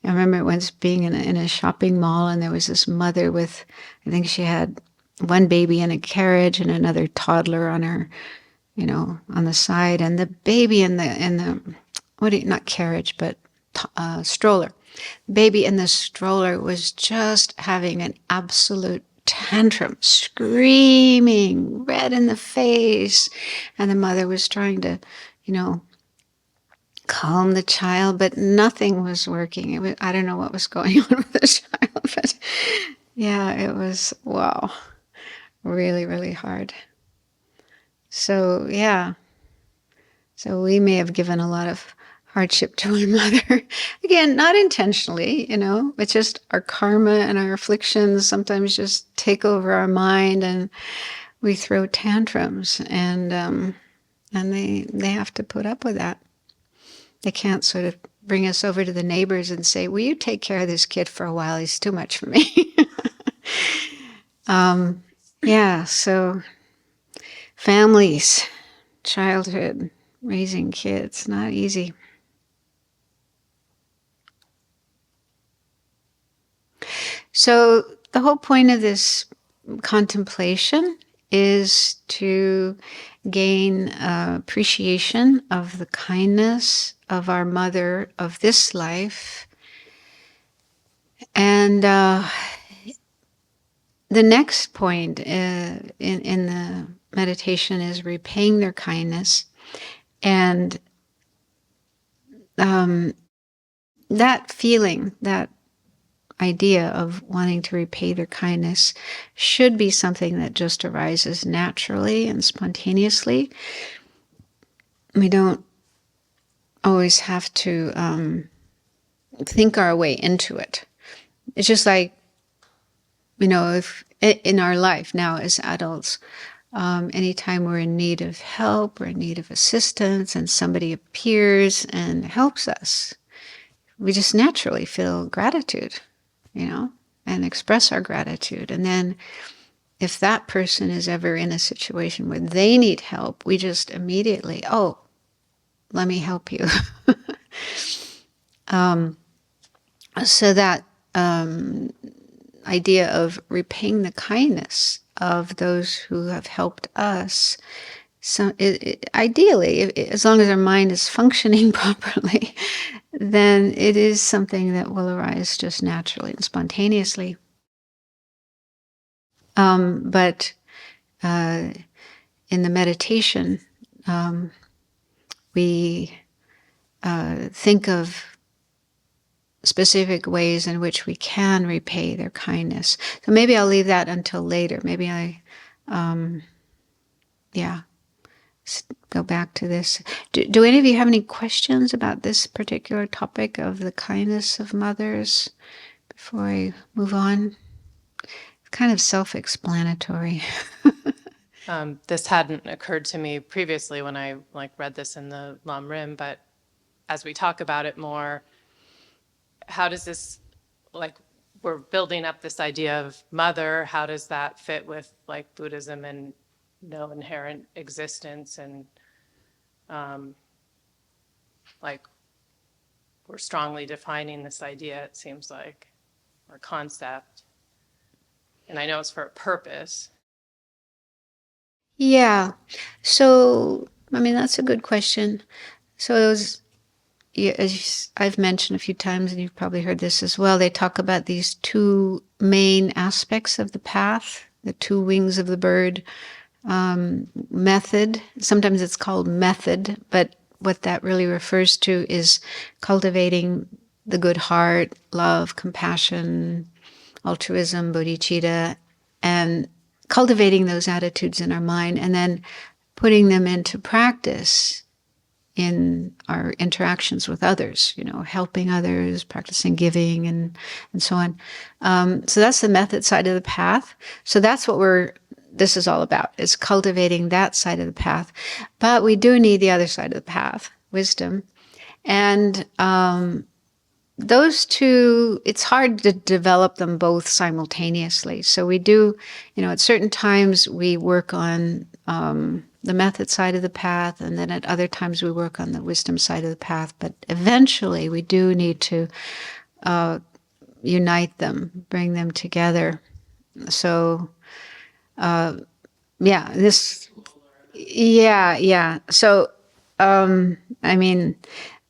I remember once being in a shopping mall, and there was this mother with, I think she had one baby in a carriage and another toddler on her, on the side, and the baby in the not carriage, but stroller. Baby in the stroller was just having an absolute tantrum, screaming, red in the face, and the mother was trying to, calm the child, but nothing was working. I don't know what was going on with the child, but yeah, it was, wow, really, really hard. So, yeah. So we may have given a lot of hardship to our mother. Again, not intentionally, but just our karma and our afflictions sometimes just take over our mind, and we throw tantrums, and they have to put up with that. They can't sort of bring us over to the neighbors and say, will you take care of this kid for a while? He's too much for me. Yeah, so families, childhood, raising kids, not easy. So the whole point of this contemplation is to gain appreciation of the kindness of our mother of this life. And the next point in the meditation is repaying their kindness. And that feeling, that idea of wanting to repay their kindness should be something that just arises naturally and spontaneously. We don't always have to think our way into it. It's just like, if in our life now as adults, anytime we're in need of help or in need of assistance and somebody appears and helps us, we just naturally feel gratitude, and express our gratitude. And then if that person is ever in a situation where they need help, we just immediately, oh, let me help you. So that idea of repaying the kindness of those who have helped us, so ideally, as long as our mind is functioning properly, then it is something that will arise just naturally and spontaneously. But in the meditation, we think of specific ways in which we can repay their kindness. So maybe I'll leave that until later. Maybe go back to this. Do any of you have any questions about this particular topic of the kindness of mothers before I move on? It's kind of self-explanatory. This hadn't occurred to me previously when I read this in the Lam Rim, but as we talk about it more, how does this, we're building up this idea of mother, how does that fit with Buddhism and no inherent existence, and we're strongly defining this idea, it seems like, or concept. And I know it's for a purpose. Yeah. So, that's a good question. So as I've mentioned a few times, and you've probably heard this as well, they talk about these two main aspects of the path, the two wings of the bird method. Sometimes it's called method, but what that really refers to is cultivating the good heart, love, compassion, altruism, bodhicitta, and cultivating those attitudes in our mind and then putting them into practice in our interactions with others, helping others, practicing giving, and so on. So that's the method side of the path. So that's what this is all about, is cultivating that side of the path. But we do need the other side of the path, wisdom. And those two, it's hard to develop them both simultaneously. So we do, at certain times we work on the method side of the path, and then at other times we work on the wisdom side of the path. But eventually we do need to unite them, bring them together. So, So,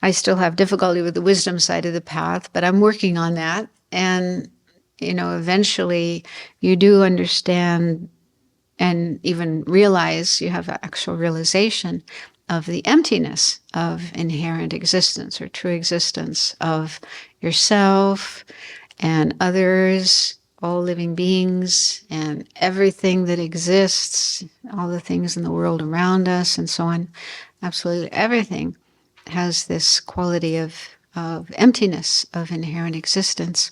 I still have difficulty with the wisdom side of the path, but I'm working on that. And, eventually you do understand and even realize, you have actual realization of the emptiness of inherent existence or true existence of yourself and others, all living beings, and everything that exists, all the things in the world around us, and so on. Absolutely everything has this quality of emptiness, of inherent existence.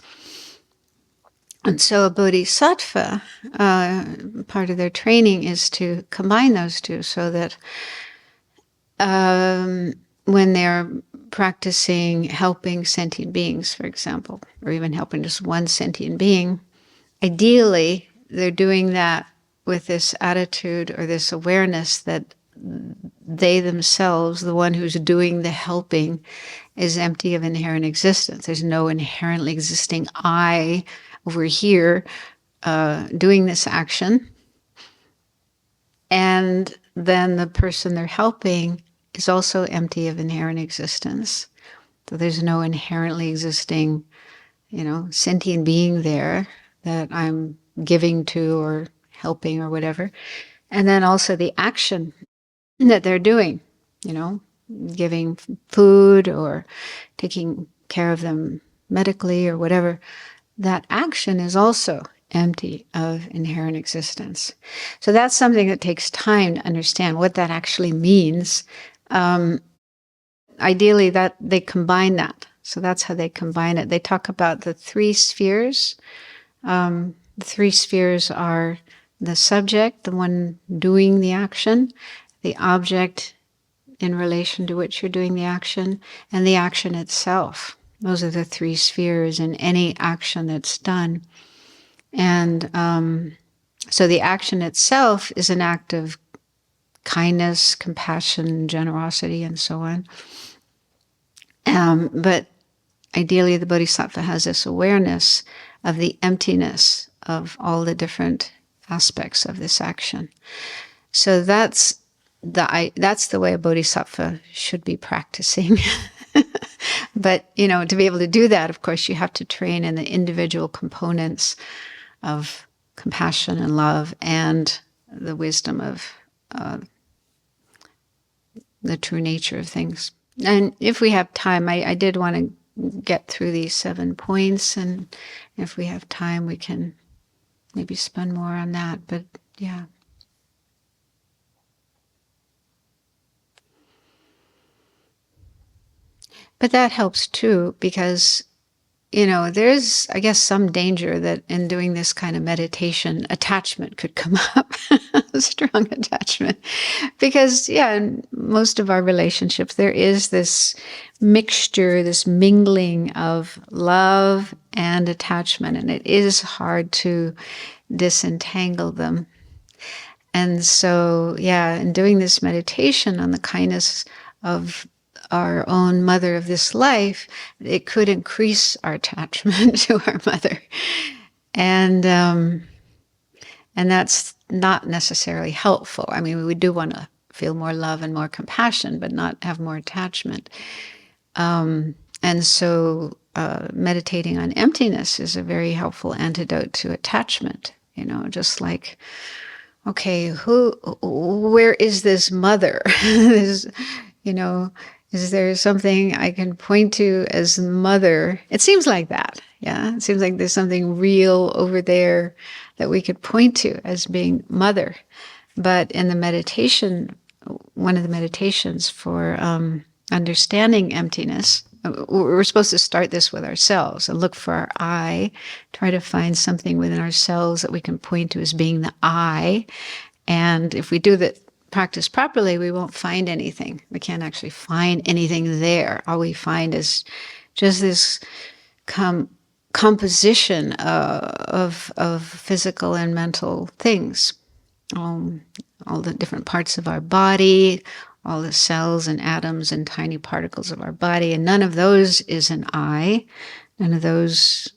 And so a bodhisattva, part of their training is to combine those two so that when they're practicing helping sentient beings, for example, or even helping just one sentient being, ideally they're doing that with this attitude or this awareness that they themselves, the one who's doing the helping, is empty of inherent existence. There's no inherently existing I over here doing this action. And then the person they're helping is also empty of inherent existence. So there's no inherently existing, sentient being there that I'm giving to or helping or whatever. And then also the action that they're doing, giving food or taking care of them medically or whatever, that action is also empty of inherent existence. So that's something that takes time to understand what that actually means. Ideally, that they combine that. So that's how they combine it. They talk about the three spheres. The three spheres are the subject, the one doing the action, the object in relation to which you're doing the action, and the action itself. Those are the three spheres in any action that's done. And so the action itself is an act of kindness, compassion, generosity, and so on. But ideally, the bodhisattva has this awareness of the emptiness of all the different aspects of this action. So that's the way a bodhisattva should be practicing. But, to be able to do that, of course, you have to train in the individual components of compassion and love and the wisdom of the true nature of things. And if we have time, I did want to get through these 7 points, and if we have time, we can maybe spend more on that. But yeah. But that helps too, because, there's, I guess, some danger that in doing this kind of meditation, attachment could come up, strong attachment. Because, in most of our relationships, there is this mixture, this mingling of love and attachment, and it is hard to disentangle them. And so, in doing this meditation on the kindness of our own mother of this life, it could increase our attachment to our mother. And that's not necessarily helpful. I mean, we do want to feel more love and more compassion, but not have more attachment. And so meditating on emptiness is a very helpful antidote to attachment. Just like, okay, where is this mother? Is there something I can point to as mother? It seems like that. Yeah. It seems like there's something real over there that we could point to as being mother. But in the meditation, one of the meditations for understanding emptiness, we're supposed to start this with ourselves and look for our I, try to find something within ourselves that we can point to as being the I. And if we do that, practice properly, we won't find anything. We can't actually find anything there. All we find is just this composition of physical and mental things. All the different parts of our body, all the cells and atoms and tiny particles of our body, and none of those is an I. None of those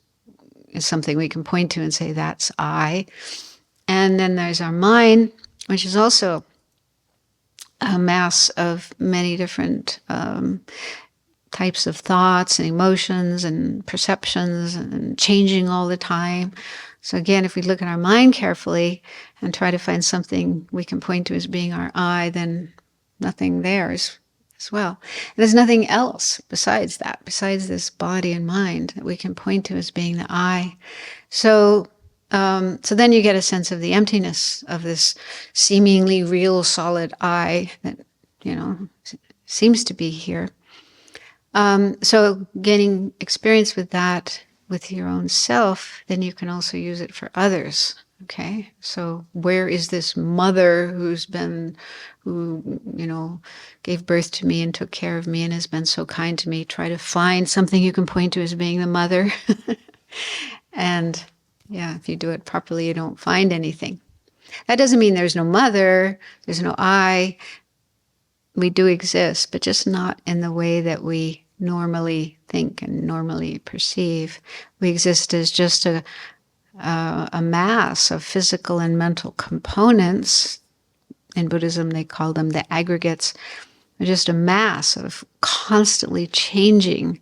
is something we can point to and say, that's I. And then there's our mind, which is also a mass of many different types of thoughts and emotions and perceptions and changing all the time. So again, if we look at our mind carefully and try to find something we can point to as being our I, then nothing there as well. And there's nothing else besides that, besides this body and mind that we can point to as being the I. So then you get a sense of the emptiness of this seemingly real solid I that, seems to be here. So gaining experience with that with your own self, then you can also use it for others. Okay, so where is this mother who gave birth to me and took care of me and has been so kind to me? Try to find something you can point to as being the mother. And yeah, if you do it properly, you don't find anything. That doesn't mean there's no mother, there's no I. We do exist, but just not in the way that we normally think and normally perceive. We exist as just a mass of physical and mental components. In Buddhism, they call them the aggregates. They're just a mass of constantly changing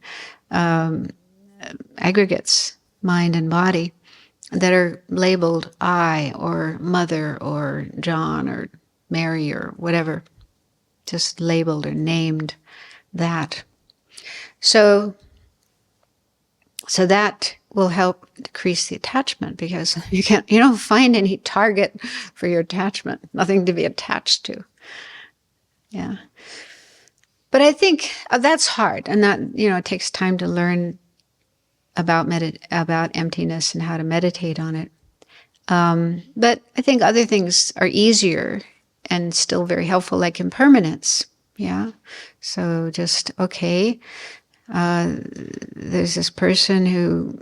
aggregates, mind and body, that are labeled I or Mother or John or Mary or whatever, just labeled or named that. So that will help decrease the attachment, because you don't find any target for your attachment, nothing to be attached to. Yeah. But I think that's hard, and that, it takes time to learn about emptiness and how to meditate on it. But I think other things are easier and still very helpful, like impermanence. Yeah. So just, okay, there's this person who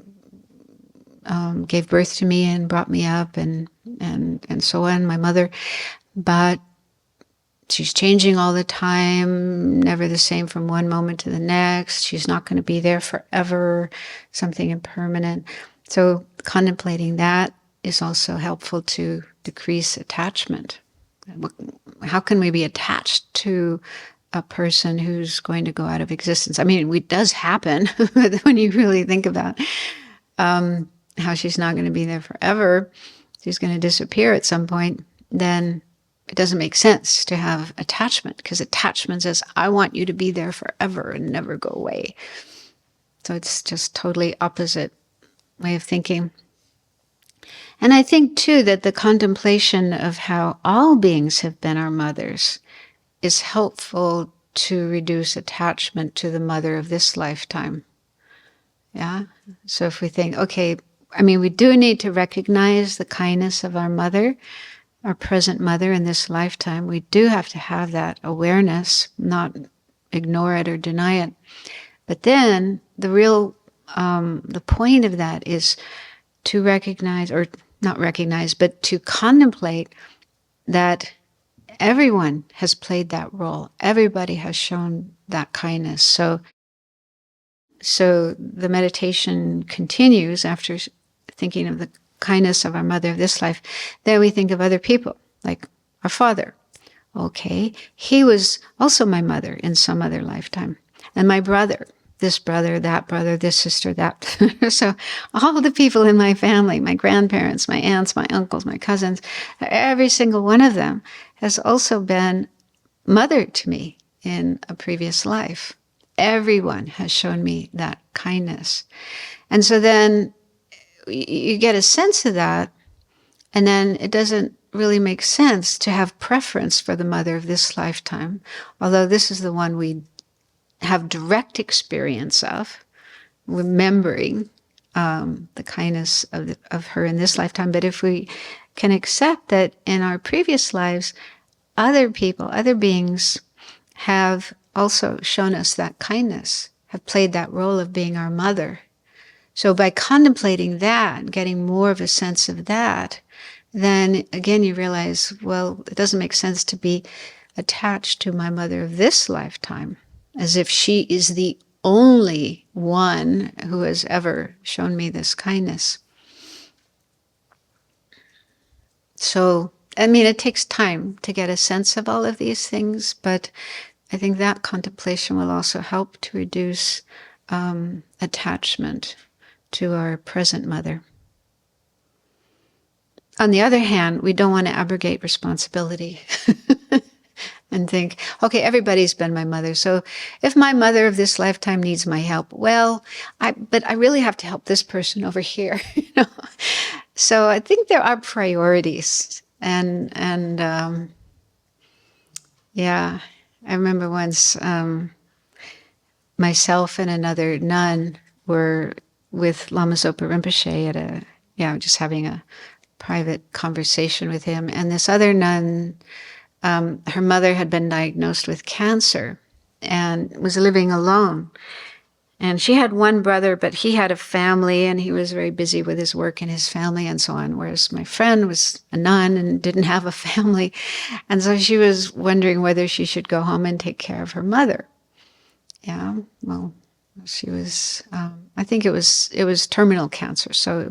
gave birth to me and brought me up and so on, my mother, but she's changing all the time, never the same from one moment to the next. She's not going to be there forever, something impermanent. So contemplating that is also helpful to decrease attachment. How can we be attached to a person who's going to go out of existence? I mean, it does happen when you really think about how she's not going to be there forever. She's going to disappear at some point. Then it doesn't make sense to have attachment, because attachment says, I want you to be there forever and never go away. So it's just totally opposite way of thinking. And I think, too, that the contemplation of how all beings have been our mothers is helpful to reduce attachment to the mother of this lifetime. Yeah? So if we think, okay, we do need to recognize the kindness of our mother, our present mother in this lifetime. We do have to have that awareness, not ignore it or deny it. But then the point of that is to recognize, or not recognize, but to contemplate that everyone has played that role. Everybody has shown that kindness. So the meditation continues after thinking of the kindness of our mother of this life. Then we think of other people, like our father. Okay, he was also my mother in some other lifetime. And my brother, this sister, that. So all the people in my family, my grandparents, my aunts, my uncles, my cousins, every single one of them has also been mother to me in a previous life. Everyone has shown me that kindness. And so then you get a sense of that, and then it doesn't really make sense to have preference for the mother of this lifetime, although this is the one we have direct experience of, remembering the kindness of her in this lifetime. But if we can accept that in our previous lives, other people, other beings have also shown us that kindness, have played that role of being our mother. So by contemplating that, getting more of a sense of that, then again you realize, well, it doesn't make sense to be attached to my mother of this lifetime, as if she is the only one who has ever shown me this kindness. So, it takes time to get a sense of all of these things, but I think that contemplation will also help to reduce attachment to our present mother. On the other hand, we don't want to abrogate responsibility. and think, okay, everybody's been my mother. So if my mother of this lifetime needs my help, well, but I really have to help this person over here. So I think there are priorities, and yeah, I remember once myself and another nun were with Lama Zopa Rinpoche at just having a private conversation with him. And this other nun, her mother had been diagnosed with cancer and was living alone. And she had one brother, but he had a family and he was very busy with his work and his family and so on. Whereas my friend was a nun and didn't have a family. And so she was wondering whether she should go home and take care of her mother. Yeah, well, she was, I think it was terminal cancer. So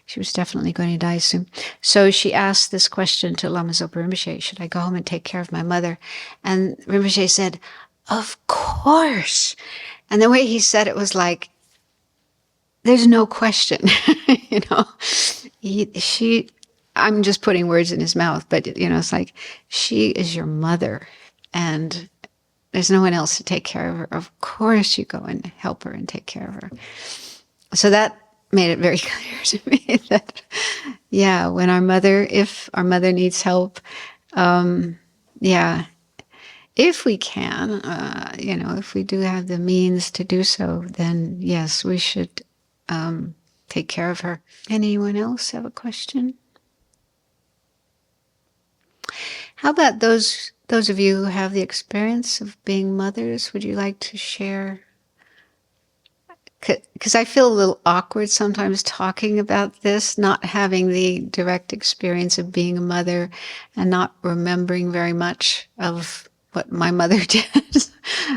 she was definitely going to die soon. So she asked this question to Lama Zopa Rinpoche, should I go home and take care of my mother? And Rinpoche said, of course. And the way he said it was like, there's no question, I'm just putting words in his mouth, but it's like, she is your mother and there's no one else to take care of her. Of course you go and help her and take care of her. So that made it very clear to me that, if our mother needs help, if we can, if we do have the means to do so, then yes, we should take care of her. Anyone else have a question? How about those of you who have the experience of being mothers? Would you like to share? Because I feel a little awkward sometimes talking about this, not having the direct experience of being a mother and not remembering very much of what my mother did.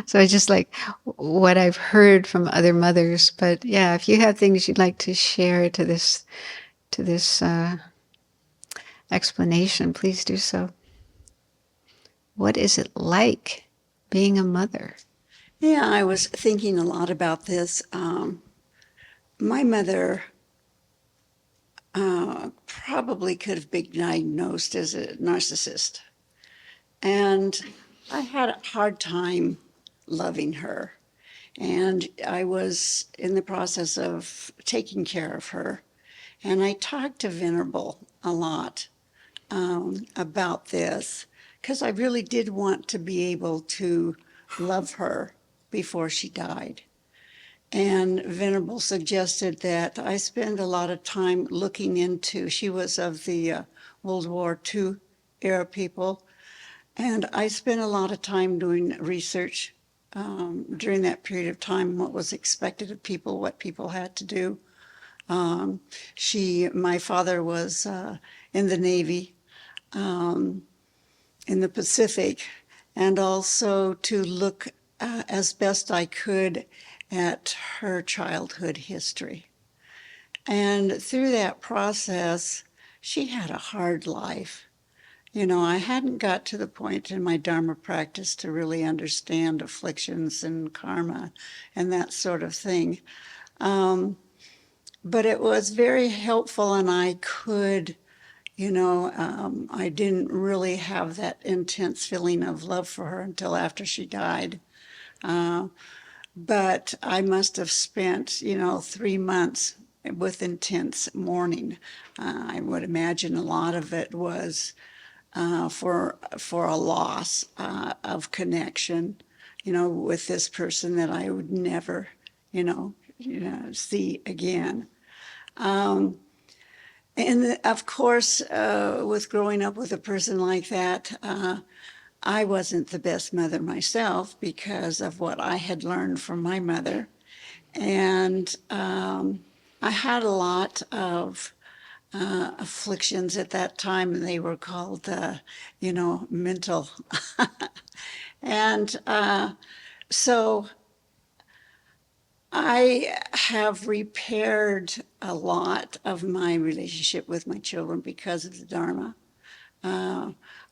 So I just like what I've heard from other mothers. But yeah, if you have things you'd like to share to this explanation, please do so. What is it like being a mother? Yeah, I was thinking a lot about this. My mother probably could have been diagnosed as a narcissist. And I had a hard time loving her. And I was in the process of taking care of her. And I talked to Venerable a lot about this because I really did want to be able to love her before she died. And Venerable suggested that I spend a lot of time looking into, she was of the World War II era people, and I spent a lot of time doing research during that period of time, what was expected of people, what people had to do. My father was in the Navy, in the Pacific, and also to look as best I could at her childhood history. And through that process, she had a hard life. I hadn't got to the point in my Dharma practice to really understand afflictions and karma and that sort of thing. But it was very helpful, and I could, I didn't really have that intense feeling of love for her until after she died. But I must have spent, 3 months with intense mourning. I would imagine a lot of it was for a loss of connection, with this person that I would never, see again. And of course, with growing up with a person like that, I wasn't the best mother myself because of what I had learned from my mother. And I had a lot of afflictions at that time, and they were called, mental. And so I have repaired a lot of my relationship with my children because of the Dharma.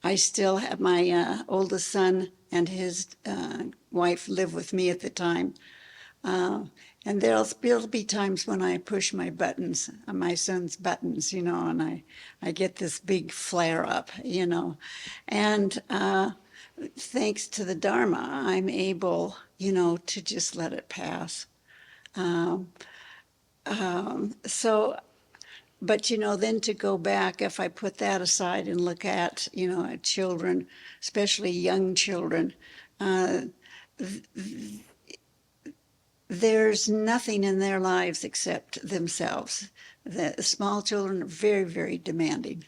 I still have my oldest son and his wife live with me at the time. And there'll be times when I push my buttons, my son's buttons, and I get this big flare up, And thanks to the Dharma, I'm able, to just let it pass. So, but then to go back, if I put that aside and look at, at children, especially young children, there's nothing in their lives except themselves. The small children are very, very demanding.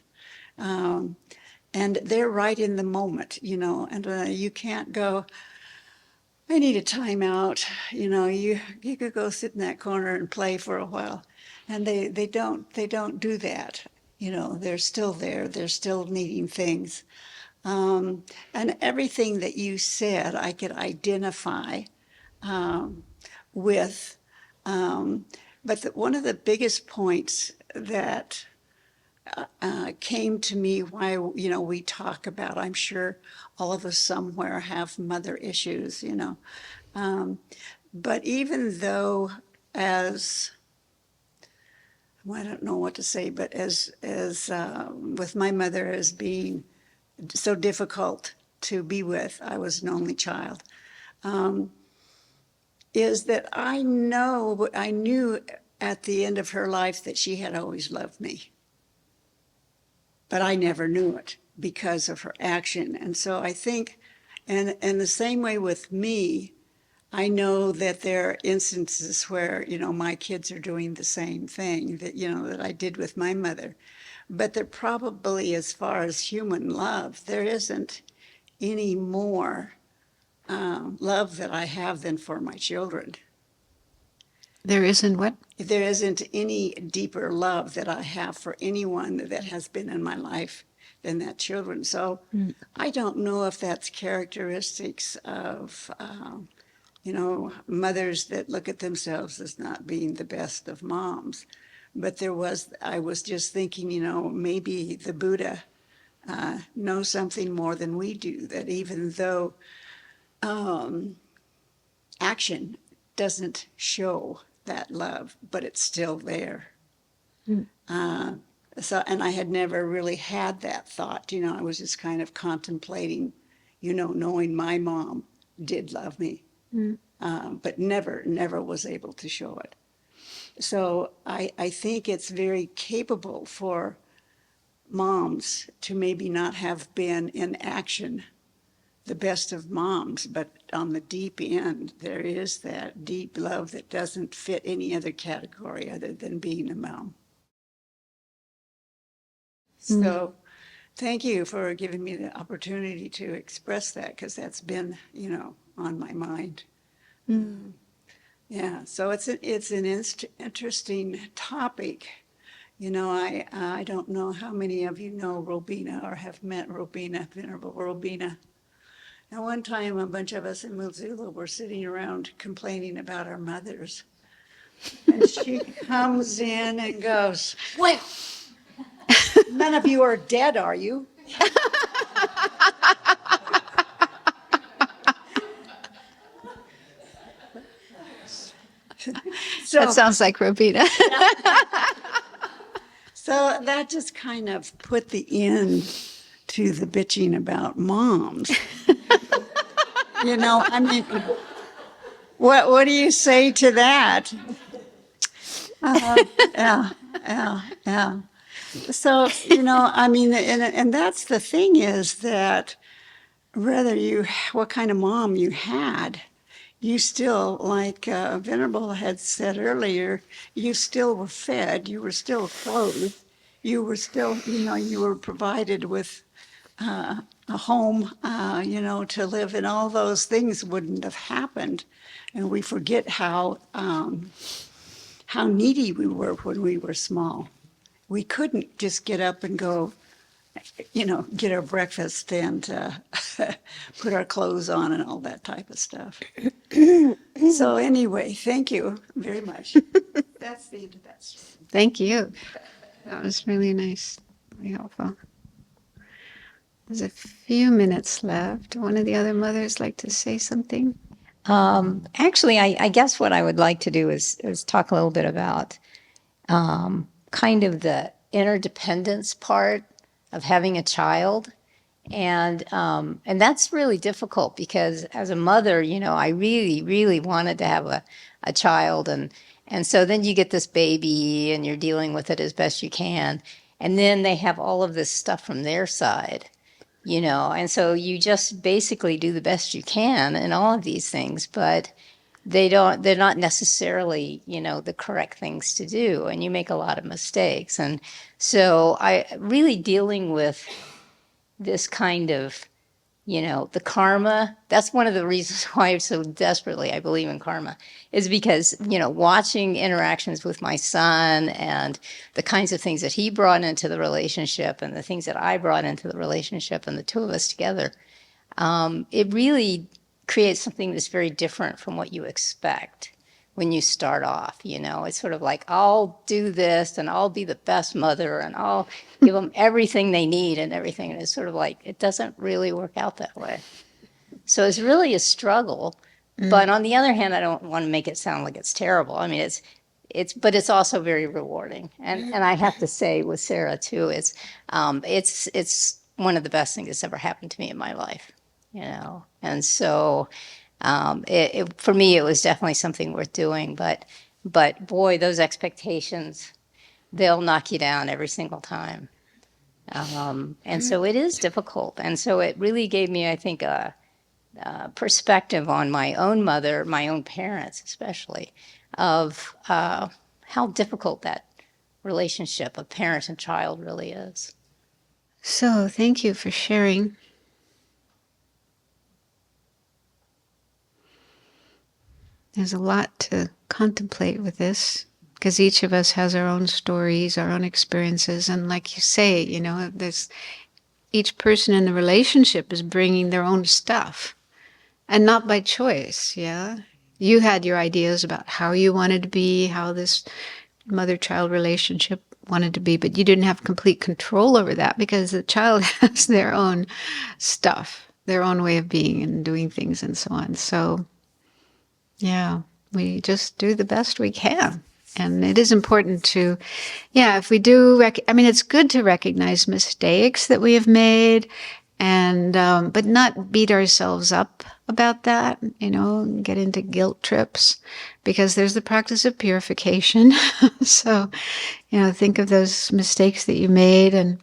And they're right in the moment, and you can't go, I need a timeout. You could go sit in that corner and play for a while. And they don't do that. They're still there. They're still needing things. And everything that you said, I could identify with. But one of the biggest points that came to me why, we talk about, I'm sure all of us somewhere have mother issues, but even though as, well, I don't know what to say, but as with my mother as being so difficult to be with, I was an only child, is that I knew at the end of her life that she had always loved me. But I never knew it because of her action. And so I think, and the same way with me, I know that there are instances where, my kids are doing the same thing that, that I did with my mother. But there probably, as far as human love, there isn't any more love that I have than for my children. There isn't what? There isn't any deeper love that I have for anyone that has been in my life than that children. So I don't know if that's characteristics of, mothers that look at themselves as not being the best of moms. But I was just thinking, maybe the Buddha knows something more than we do, that even though action doesn't show that love, but it's still there. And I had never really had that thought. I was just kind of contemplating, knowing my mom did love me, but never was able to show it. So I think it's very capable for moms to maybe not have been in action the best of moms, but on the deep end, there is that deep love that doesn't fit any other category other than being a mom. So thank you for giving me the opportunity to express that, because that's been, on my mind. Yeah, so it's an interesting topic. I don't know how many of you know Robina or have met Robina, Venerable Robina. And one time, a bunch of us in Missoula were sitting around complaining about our mothers. And she comes in and goes, "Well, none of you are dead, are you?" That sounds like Robina. So that just kind of put the end to the bitching about moms. I mean, what do you say to that? Yeah. So, I mean, and that's the thing, is that what kind of mom you had, you still, like Venerable had said earlier, you still were fed, you were still clothed, you were still, you were provided with a home, to live, and all those things wouldn't have happened. And we forget how needy we were when we were small. We couldn't just get up and go, get our breakfast and put our clothes on and all that type of stuff. So anyway, thank you very much. That's the end of that story. Thank you. That was really nice. Very helpful. There's a few minutes left. One of the other mothers like to say something? Actually, I guess what I would like to do is talk a little bit about kind of the interdependence part of having a child, And that's really difficult because as a mother, I really, really wanted to have a child. And so then you get this baby and you're dealing with it as best you can. And then they have all of this stuff from their side, and so you just basically do the best you can in all of these things, but they're not necessarily, the correct things to do. And you make a lot of mistakes. And so I really dealing with this kind of, the karma. That's one of the reasons why so desperately I believe in karma, is because, watching interactions with my son and the kinds of things that he brought into the relationship and the things that I brought into the relationship and the two of us together, it really creates something that's very different from what you expect when you start off. It's sort of like, I'll do this and I'll be the best mother and I'll give them everything they need and everything. And it's sort of like, it doesn't really work out that way. So it's really a struggle. But on the other hand, I don't want to make it sound like it's terrible. I mean, but it's also very rewarding. And I have to say with Sarah too, it's one of the best things that's ever happened to me in my life, And so for me, it was definitely something worth doing. But boy, those expectations, they'll knock you down every single time. And so it is difficult. And so it really gave me, I think, a perspective on my own mother, my own parents especially, of how difficult that relationship of parent and child really is. So thank you for sharing. There's a lot to contemplate with this, because each of us has our own stories, our own experiences. And like you say, there's each person in the relationship is bringing their own stuff, and not by choice. Yeah. You had your ideas about how you wanted to be, how this mother-child relationship wanted to be, but you didn't have complete control over that because the child has their own stuff, their own way of being and doing things and so on. So yeah, we just do the best we can. And it is important to, if we do, it's good to recognize mistakes that we have made, and but not beat ourselves up about that, get into guilt trips, because there's the practice of purification. So, think of those mistakes that you made and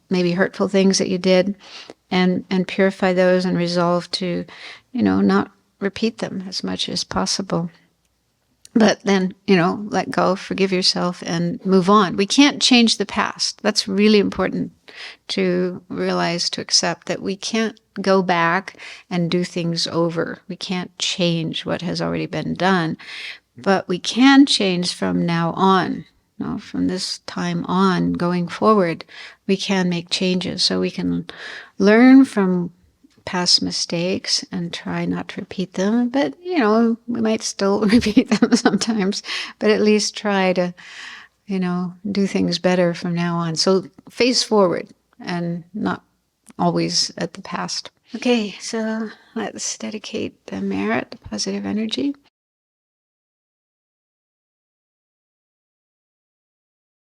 maybe hurtful things that you did, and purify those and resolve to, not repeat them as much as possible. But then, let go, forgive yourself, and move on. We can't change the past. That's really important to realize, to accept that we can't go back and do things over. We can't change what has already been done. But we can change from now on. From this time on, going forward, we can make changes. So we can learn from past mistakes and try not to repeat them. But, we might still repeat them sometimes, but at least try to, do things better from now on. So face forward and not always at the past. Okay, so let's dedicate the merit, the positive energy.